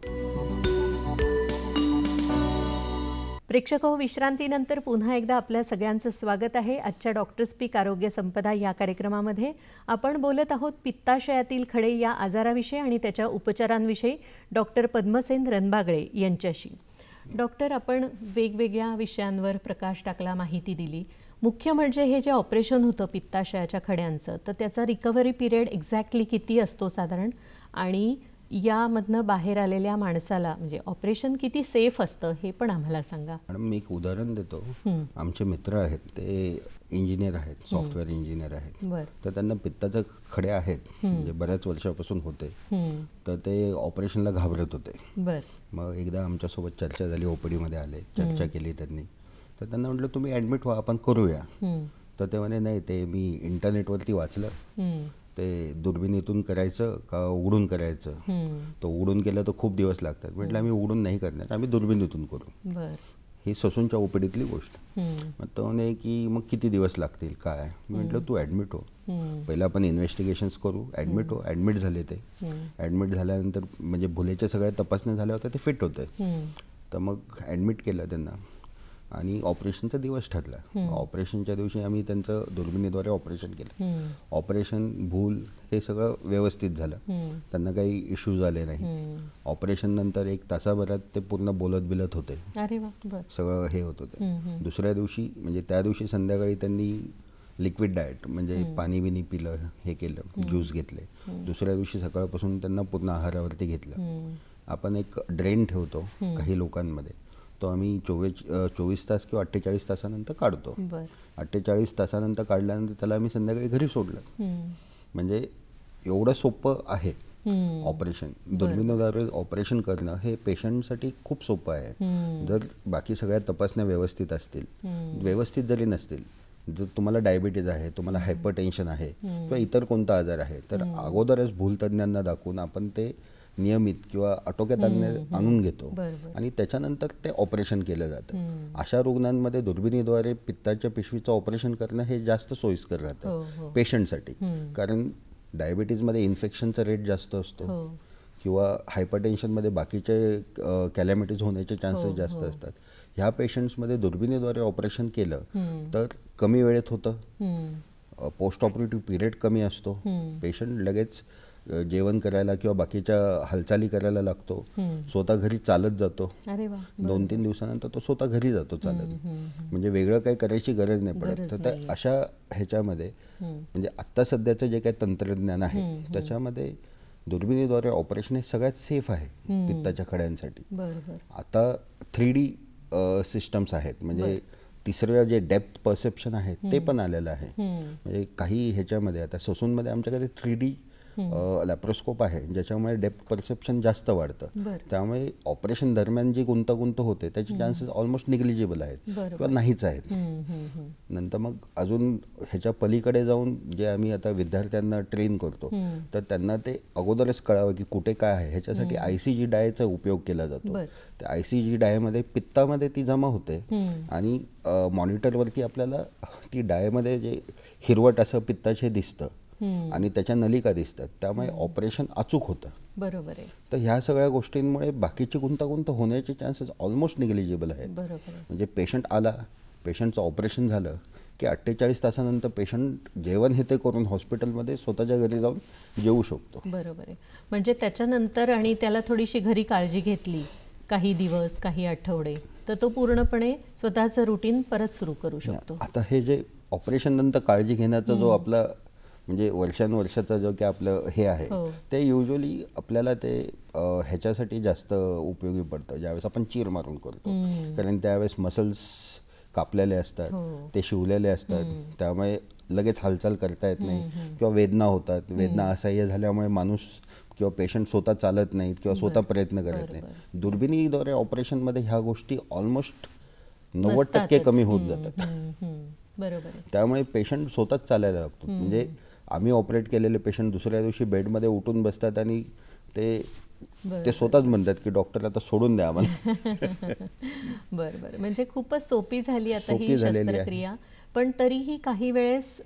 प्रेक्षक हो, विश्रांतीनंतर पुन्हा एकदा आपल्या सगळ्यांचं स्वागत आहे. आजच्या डॉक्टर स्पीक आरोग्य संपदा या कार्यक्रमामध्ये आपण बोलत आहोत पित्ताशयातील खडे या आजाराविषयी आणि त्याच्या उपचारांविषयी डॉक्टर पद्मसेन रणबागळे यांच्याशी. डॉक्टर, आपण वेगवेगळ्या विषयांवर प्रकाश टाकला, माहिती दिली. मुख्य म्हणजे हे जे ऑपरेशन होतं पित्ताशयाच्या खड्यांचं, तर त्याचा रिकव्हरी पिरियड एक्झॅक्टली किती असतो साधारण, आणि यामधनं बाहेर आलेल्या माणसाला म्हणजे ऑपरेशन किती सेफ असतं हे पण आम्हाला सांगा. मॅडम, मी एक उदाहरण देतो. आमचे मित्र आहेत, ते इंजिनियर आहेत, सॉफ्टवेअर इंजिनियर आहेत. तर त्यांना पित्ताचे खडे आहेत, म्हणजे बऱ्याच वर्षापासून होते. तर ते ऑपरेशनला घाबरत होते. मग एकदा आमच्यासोबत चर्चा झाली, ओपीडी मध्ये आले, चर्चा केली त्यांनी. तर त्यांना म्हटलं तुम्ही ॲडमिट व्हा, आपण करूया. तर ते म्हणे नाही, ते मी इंटरनेटवरती वाचलं, ते दुर्बिणीतून करायचं का उघडून करायचं. तर उघडून केलं तर खूप दिवस लागतात. म्हटलं आम्ही उघडून नाही करणार, आम्ही दुर्बिणीतून करू. ही ससूनच्या ओपीडीतली गोष्ट. मग तो म्हणे की मग किती दिवस लागतील काय. म्हटलं तू ॲडमिट हो, पहिला आपण इन्व्हेस्टिगेशन्स करू. ॲडमिट हो. ॲडमिट झाले. ते ॲडमिट झाल्यानंतर म्हणजे भुलेच्या सगळ्या तपासण्या झाल्या होत्या, ते फिट होते. तर मग ॲडमिट केलं त्यांना. आणि ऑपरेशनचा दिवस ठरला. ऑपरेशनच्या दिवशी आम्ही त्यांचं दुर्बिणीद्वारे ऑपरेशन केलं. ऑपरेशन भूल हे सगळं व्यवस्थित झालं, त्यांना काही इश्यूज आले नाही. ऑपरेशन नंतर 1 तासाभरात ते पूर्ण बोलत बिलत होते, सगळं हे होत होते. दुसऱ्या दिवशी म्हणजे त्या दिवशी संध्याकाळी त्यांनी लिक्विड डाएट म्हणजे पाणी बिनी पिलं, हे केलं, ज्यूस घेतले. दुसऱ्या दिवशी सकाळपासून त्यांना पूर्ण आहारावरती घेतलं. आपण एक ड्रेन ठेवतो काही लोकांमध्ये, तो आम्ही 24 तास किंवा 48 तासानंतर काढतो. 48 तासानंतर काढल्यानंतर त्याला आम्ही संध्याकाळी घरी सोडलं. म्हणजे एवढं सोपं आहे ऑपरेशन. दुर्बिणीद्वारे ऑपरेशन करणं हे पेशंटसाठी खूप सोपं आहे. जर बाकी सगळ्या तपासण्या व्यवस्थित असतील, व्यवस्थित जरी नसतील, जर तुम्हाला डायबिटीज आहे, तुम्हाला हायपरटेन्शन आहे किंवा इतर कोणता आजार आहे, तर अगोदरच भूलतज्ञांना दाखवून आपण ते नियमित किंवा आटोक्यात आणून घेतो आणि त्याच्यानंतर ते ऑपरेशन केलं जातं. अशा रुग्णांमध्ये दुर्बिणीद्वारे पित्ताच्या पिशवीचं ऑपरेशन करणं हे जास्त सोयीस्कर राहतं पेशंटसाठी. कारण डायबिटीजमध्ये इन्फेक्शनचा रेट जास्त असतो किंवा हायपरटेन्शनमध्ये बाकीचे कॅलॅमिटीज होण्याचे चान्सेस जास्त असतात. ह्या पेशंट्समध्ये दुर्बिणीद्वारे ऑपरेशन केलं तर कमी वेळेत होतं, पोस्ट ऑपरेटिव्ह पिरियड कमी असतो, पेशंट लगेच जेवण करायला किंवा बाकीच्या हालचाली करायला लागतो, स्वतः घरी चालत जातो. 2-3 दिवसानंतर तो स्वतः घरी जातो चालत. म्हणजे वेगळं काही करायची गरज नाही पडत. तर अशा ह्याच्यामध्ये म्हणजे आत्ता सध्याचं जे काही तंत्रज्ञान आहे त्याच्यामध्ये दुर्बिणीद्वारे ऑपरेशन हे सगळ्यात सेफ आहे पित्ताच्या खड्यांसाठी. आता 3D सिस्टम्स आहेत, म्हणजे तिसरं जे डेप्थ परसेप्शन आहे ते पण आलेलं आहे. म्हणजे काही ह्याच्यामध्ये आता ससूनमध्ये आमच्याकडे 3D लॅप्रोस्कोप आहे, ज्याच्यामुळे डेप्थ परसेप्शन जास्त वाढतं. त्यामुळे ऑपरेशन दरम्यान जी गुंतागुंत होते त्याचे चान्सेस ऑलमोस्ट निग्लिजिबल आहेत किंवा नाहीच आहेत. नंतर मग अजून ह्याच्या पलीकडे जाऊन जे आम्ही आता विद्यार्थ्यांना ट्रेन करतो तर त्यांना ते अगोदरच कळावं की कुठे काय आहे. ह्याच्यासाठी ICG डायचा उपयोग केला जातो. त्या ICG डायमध्ये पित्तामध्ये ती जमा होते आणि मॉनिटरवरती आपल्याला ती डायमध्ये जे हिरवट असं पित्ताचे दिसतं आणि त्याच्या नलिका दिसतात, त्यामुळे ऑपरेशन अचूक होतं. बरोबर आहे. तर ह्या सगळ्या गोष्टींमुळे बाकीची गुंतागुंत होण्याचे चान्सेस ऑलमोस्ट निग्लिजिबल आहेत. म्हणजे पेशंट आला, पेशंटचं ऑपरेशन झालं की 48 तासानंतर पेशंट जेवण हे ते करून हॉस्पिटलमध्ये स्वतःच्या घरी जाऊन जेवू शकतो. बरोबर आहे. म्हणजे त्याच्यानंतर आणि त्याला थोडीशी घरी काळजी घेतली काही दिवस, काही आठवडे, तर तो पूर्णपणे स्वतःचं रुटीन परत सुरू करू शकतो. आता हे जे ऑपरेशन नंतर काळजी घेण्याचा जो आपला म्हणजे वर्षानुवर्षाचं जो की आपलं हे आहे ते युजली आपल्याला ते ह्याच्यासाठी जास्त उपयोगी पडतं ज्यावेळेस आपण चीर मारून करतो. कारण त्यावेळेस मसल्स कापलेले असतात, ते शिवलेले असतात, त्यामुळे लगेच हालचाल करता येत नाही किंवा वेदना होतात. वेदना असह्य झाल्यामुळे माणूस किंवा पेशंट स्वतः चालत नाहीत किंवा स्वतः प्रयत्न करत नाही. दुर्बिणीद्वारे ऑपरेशनमध्ये ह्या गोष्टी ऑलमोस्ट 90% कमी होत जातात. बरोबर. त्यामुळे पेशंट स्वतःच चालायला लागतो. म्हणजे आम्ही ऑपरेट केलेले पेशंट दुसऱ्या दिवशी बेडमध्ये उठून बसतात आणि ते स्वतःच म्हणतात की डॉक्टर आता सोडून द्या आम्हाला. बरोबर. म्हणजे खूपच सोपी झाली आता ही शस्त्रक्रिया. पण तरीही काही वेळेस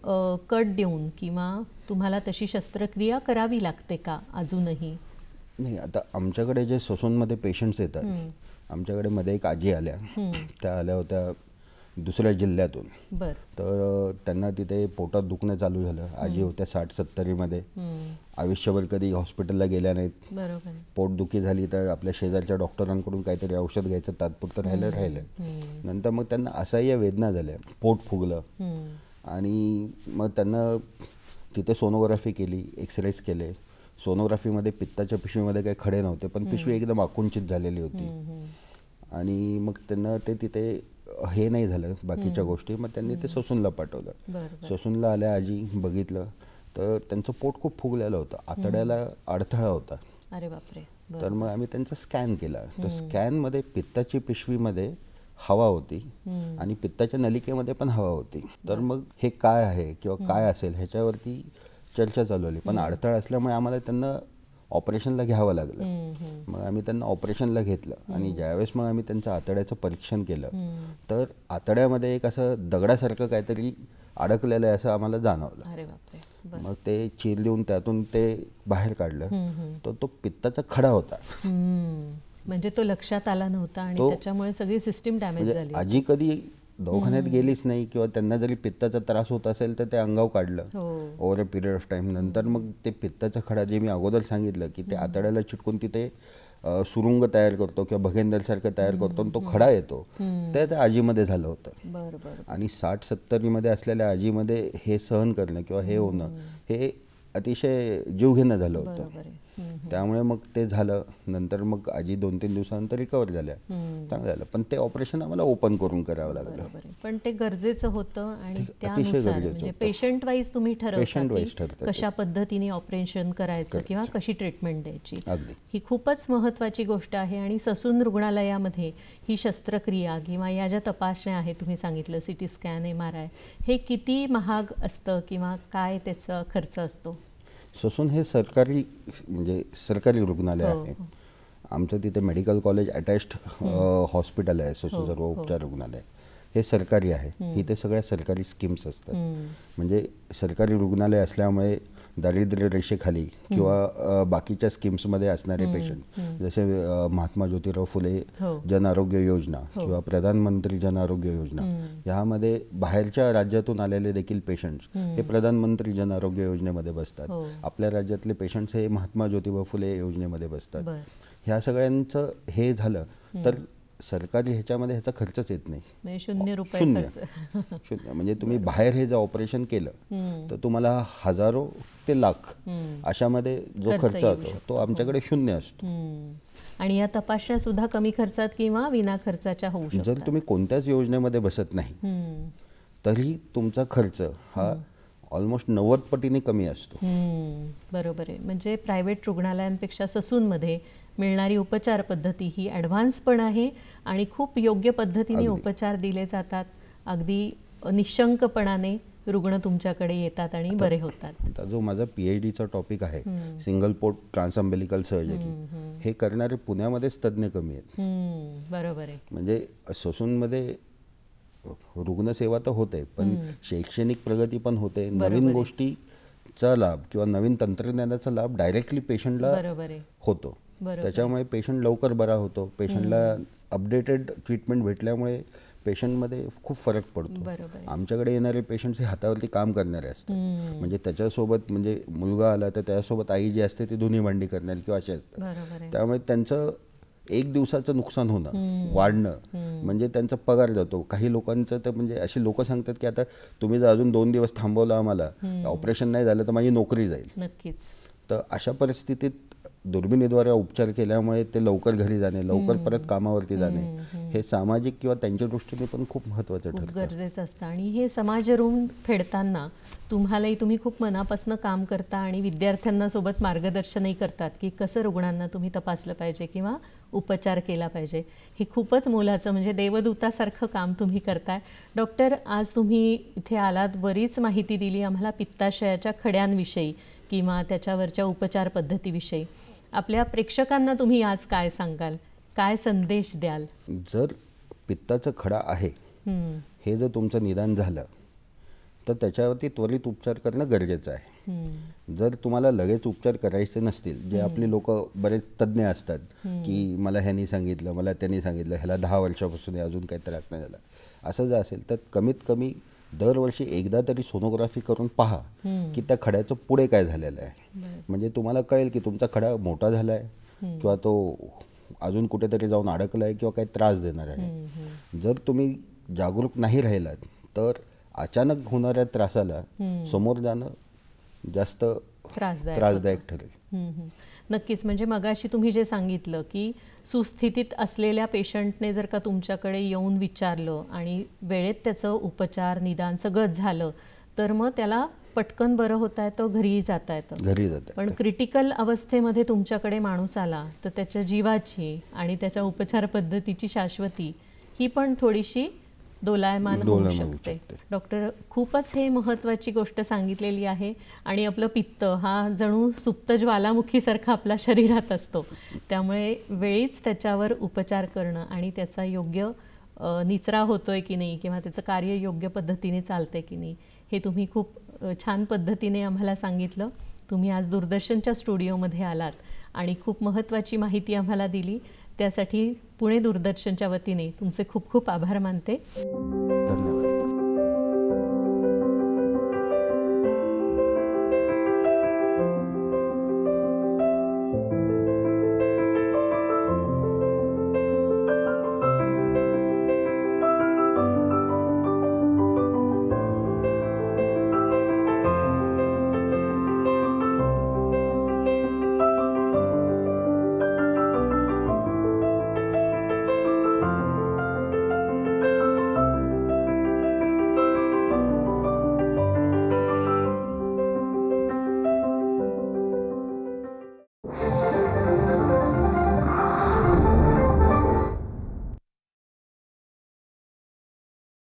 कट देऊन किंवा तुम्हाला तशी शस्त्रक्रिया करावी लागते का अजूनही? नाही, आता आमच्याकडे जे ससूनमध्ये पेशंट्स येतात, आमच्याकडे मध्ये एक आजी आल्या, त्या आल्या होत्या दुसऱ्या जिल्ह्यातून. तर त्यांना तिथे पोटात दुखणं चालू झालं. आजी होत्या 60-70मध्ये, आयुष्यभर कधी हॉस्पिटलला गेल्या नाहीत. पोटदुखी झाली तर आपल्या शेजारच्या डॉक्टरांकडून काहीतरी औषध घ्यायचं, तात्पुरतं राहिलं. नंतर मग त्यांना असह्य वेदना झाल्या, पोट फुगलं आणि मग त्यांना तिथे सोनोग्राफी केली, एक्सरेज केले. सोनोग्राफीमध्ये पित्ताच्या पिशवीमध्ये काही खडे नव्हते, पण पिशवी एकदम आकुंचित झालेली होती आणि मग त्यांना ते तिथे हे नाही झालं बाकीच्या गोष्टी. मग त्यांनी ते ससूनला पाठवलं. ससूनला आल्या, आजी बघितलं तर त्यांचं पोट खूप फुगलेलं होतं, आतड्याला अडथळा होता. अरे बापरे. तर मग आम्ही त्यांचा स्कॅन केला. तर स्कॅनमध्ये पित्ताची पिशवीमध्ये हवा होती आणि पित्ताच्या नलिकेमध्ये पण हवा होती. तर मग हे काय आहे किंवा काय असेल ह्याच्यावरती चर्चा चालवली. पण अडथळा असल्यामुळे आम्हाला त्यांना ऑपरेशनला घ्यावं लागलं. मग आम्ही त्यांना ऑपरेशनला घेतलं आणि ज्यावेळेस मग आम्ही त्यांचं आतड्याचं परीक्षण केलं तर आतड्यामध्ये एक असं दगडासारखं काहीतरी अडकलेलं आहे असं आम्हाला जाणवलं. मग ते चीर देऊन त्यातून ते बाहेर काढलं तर तो पित्ताचा खडा होता. म्हणजे तो लक्षात आला नव्हता आणि त्याच्यामुळे सगळी सिस्टीम डॅमेज झाली. आजी कधी दवाखान्यात गेलीच नाही किंवा त्यांना जरी पित्ताचा त्रास होत असेल तर ते अंगावर काढलं over a period of time. नंतर मग ते पित्ताचा खडा जे मी अगोदर सांगितलं की ते आतड्याला चिटकून तिथे सुरुंग तयार करतो किंवा भगेंदरसारखं तयार करतो आणि तो खडा येतो, ते त्या आजीमध्ये झालं होतं. आणि 60-70मध्ये असलेल्या आजीमध्ये हे सहन करणं किंवा हे होणं हे अतिशय जीवघेणं झालं होतं. त्यामुळे मग ते झालं. नंतर मग आजी 2-3 दिवसानंतर रिकवर झाल्या, चांगलं झालं. पण ते ऑपरेशन आम्हाला ओपन करून करावं लागलं. पण ते गरजेचं होतं आणि त्यानुसार म्हणजे पेशंट वाईज तुम्ही ठरवता कशा पद्धतीने ऑपरेशन करायचं किंवा कशी ट्रीटमेंट द्यायची. ही खूपच महत्त्वाची गोष्ट आहे. आणि ससून रुग्णालयामध्ये ही शस्त्रक्रिया किंवा या ज्या तपासण्या आहेत, तुम्ही सांगितलं CT स्कॅन, MRI, हे किती महाग असतं किंवा काय त्याचा खर्च असतो? ससून हे सरकारी म्हणजे सरकारी रुग्णालय आहे. आमचं तिथे मेडिकल कॉलेज अटॅच्ड हॉस्पिटल आहे, ससून सर्व उपचार रुग्णालय. हे सरकारी आहे. इथे सगळ्या सरकारी स्कीम्स असतात. म्हणजे सरकारी रुग्णालय असल्यामुळे दारिद्र्य रेषेखाली किंवा बाकीच्या स्कीम्समध्ये असणारे पेशंट, जसे महात्मा ज्योतिराव फुले जन आरोग्य योजना किंवा प्रधानमंत्री जन आरोग्य योजना, यामध्ये बाहेरच्या राज्यातून आलेले देखील पेशंट्स हे प्रधानमंत्री जन आरोग्य योजनेमध्ये बसतात. आपल्या राज्यातले पेशंट्स हे महात्मा ज्योतिबा फुले योजनेमध्ये बसतात. ह्या सगळ्यांचं हे झालं तर सरकारी ह्याच्यामध्ये ह्याचा खर्चच येत नाही. शून्य. म्हणजे तुम्ही बाहेर हे जर ऑपरेशन केलं तर तुम्हाला हजारो ते लाख अशामध्ये जो खर्च होतो तो आमच्याकडे शून्य असतो. आणि या तपासण्या सुद्धा कमी खर्चात किंवा विना खर्चाच्या होऊ शकतात. जर तुम्ही कोणत्याच योजनेमध्ये बसत नाही तरी तुमचा खर्च हा ऑलमोस्ट 90 पटीने कमी असतो. बरोबर आहे. म्हणजे प्रायव्हेट रुग्णालयांपेक्षा ससूनमध्ये मिळणारी उपचार पद्धती ही ॲडव्हान्स पण आहे आणि खूप योग्य पद्धतीने उपचार दिले जातात. अगदी निशंकपणाने रुग्ण तुमच्याकडे येतात आणि बरे होतात. आता जो माझा PhDचा टॉपिक आहे सिंगल पोर्ट ट्रान्सअम्बिलिकल सर्जरी, हे करणारे पुण्यामध्येच तज्ज्ञ कमी आहेत. बरोबर आहे. म्हणजे ससूनमध्ये रुग्णसेवा तर होते पण शैक्षणिक प्रगती पण होते. नवीन गोष्टीचा लाभ किंवा नवीन तंत्रज्ञानाचा लाभ डायरेक्टली पेशंटला होतो. त्याच्यामुळे पेशंट लवकर बरा होतो. पेशंटला अपडेटेड ट्रीटमेंट भेटल्यामुळे पेशंटमध्ये खूप फरक पडतो. आमच्याकडे येणारे पेशंट्स हे हातावरती काम करणारे असतात. म्हणजे त्याच्यासोबत म्हणजे मुलगा आला तर त्याच्यासोबत आई जी असते ती धुणी भांडी करणारी किंवा असे असतात. त्यामुळे त्यांचं एक दिवसाचं नुकसान होणं वाढणं म्हणजे त्यांचा पगार जातो. काही लोकांचं तर म्हणजे अशी लोक सांगतात की आता तुम्ही जर अजून 2 दिवस थांबवलं आम्हाला, ऑपरेशन नाही झालं तर माझी नोकरी जाईल. नक्कीच. तर अशा परिस्थितीत दुर्बिणीद्वारे उपचार केल्यामुळे ते लवकर घरी जाणे, लवकर परत कामावरती जाणे हे सामाजिक किंवा त्यांच्या दृष्टीने पण खूप महत्त्वाचं ठरतं, गरजेचं असतं. आणि हे समाज ऋण फेडताना तुम्ही खूप मनापासून काम करता आणि विद्यार्थ्यांना सोबत मार्गदर्शनही करतात की कसं रुग्णांना तुम्ही तपासलं पाहिजे किंवा उपचार केला पाहिजे. हे खूपच मोलाचं म्हणजे देवदूतासारखं काम तुम्ही करताय. डॉक्टर, आज तुम्ही इथे आलात, बरीच माहिती दिली आम्हाला पित्ताशयाच्या खड्यांविषयी किंवा त्याच्यावरच्या उपचार पद्धतीविषयी. आपल्या प्रेक्षकांना तुम्ही आज काय सांगाल, काय संदेश द्याल? जर पित्ताचा खडा आहे हे जर तुमचं निदान झालं तर त्याच्यावरती त्वरित उपचार करणं गरजेचं आहे. जर तुम्हाला लगेच उपचार करायचे नसतील, जे आपली लोक बरेच तज्ज्ञ असतात की मला ह्यांनी सांगितलं, मला त्यांनी सांगितलं, ह्याला 10 वर्षापासून अजून काही त्रास नाही झाला, असं जर असेल तर कमीत कमी दरवर्षी एकदा तरी सोनोग्राफी करून पहा की त्या खड्याचं पुढे काय झालेलं आहे. म्हणजे तुम्हाला कळेल की तुमचा खडा मोठा झाला आहे किंवा तो अजून कुठेतरी जाऊन अडकला आहे किंवा काही त्रास देणार आहे. जर तुम्ही जागरूक नाही राहिलात तर अचानक होणाऱ्या त्रासाला समोर जाणं जास्त त्रासदायक ठरेल. नक्कीच. म्हणजे मगाशी तुम्ही जे सांगितलं की सुस्थितीत असलेल्या पेशंटने जर का तुमच्याकडे येऊन विचारलं आणि वेळेत त्याचं उपचार निदान सगळंच झालं तर मग त्याला पटकन बरं होता येतं, घरीही जाता येतं. पण क्रिटिकल अवस्थेमध्ये तुमच्याकडे माणूस आला तर त्याच्या जीवाची आणि त्याच्या उपचार पद्धतीची शाश्वती ही पण थोडीशी दोलायमान होऊ शकते. डॉक्टर, खूपच हे महत्त्वाची गोष्ट सांगितलेली आहे. आणि आपलं पित्त हा जणू सुप्त ज्वालामुखीसारखा आपल्या शरीरात असतो, त्यामुळे वेळीच त्याच्यावर उपचार करणं आणि त्याचा योग्य निचरा होतोय की नाही किंवा त्याचं कार्य योग्य पद्धतीने चालतंय की नाही हे तुम्ही खूप छान पद्धतीने आम्हाला सांगितलं. तुम्ही आज दूरदर्शनच्या स्टुडिओमध्ये आलात आणि खूप महत्त्वाची माहिती आम्हाला दिली, त्यासाठी पुणे दूरदर्शनच्या वतीने तुमचे खूप खूप आभार मानते. धन्यवाद.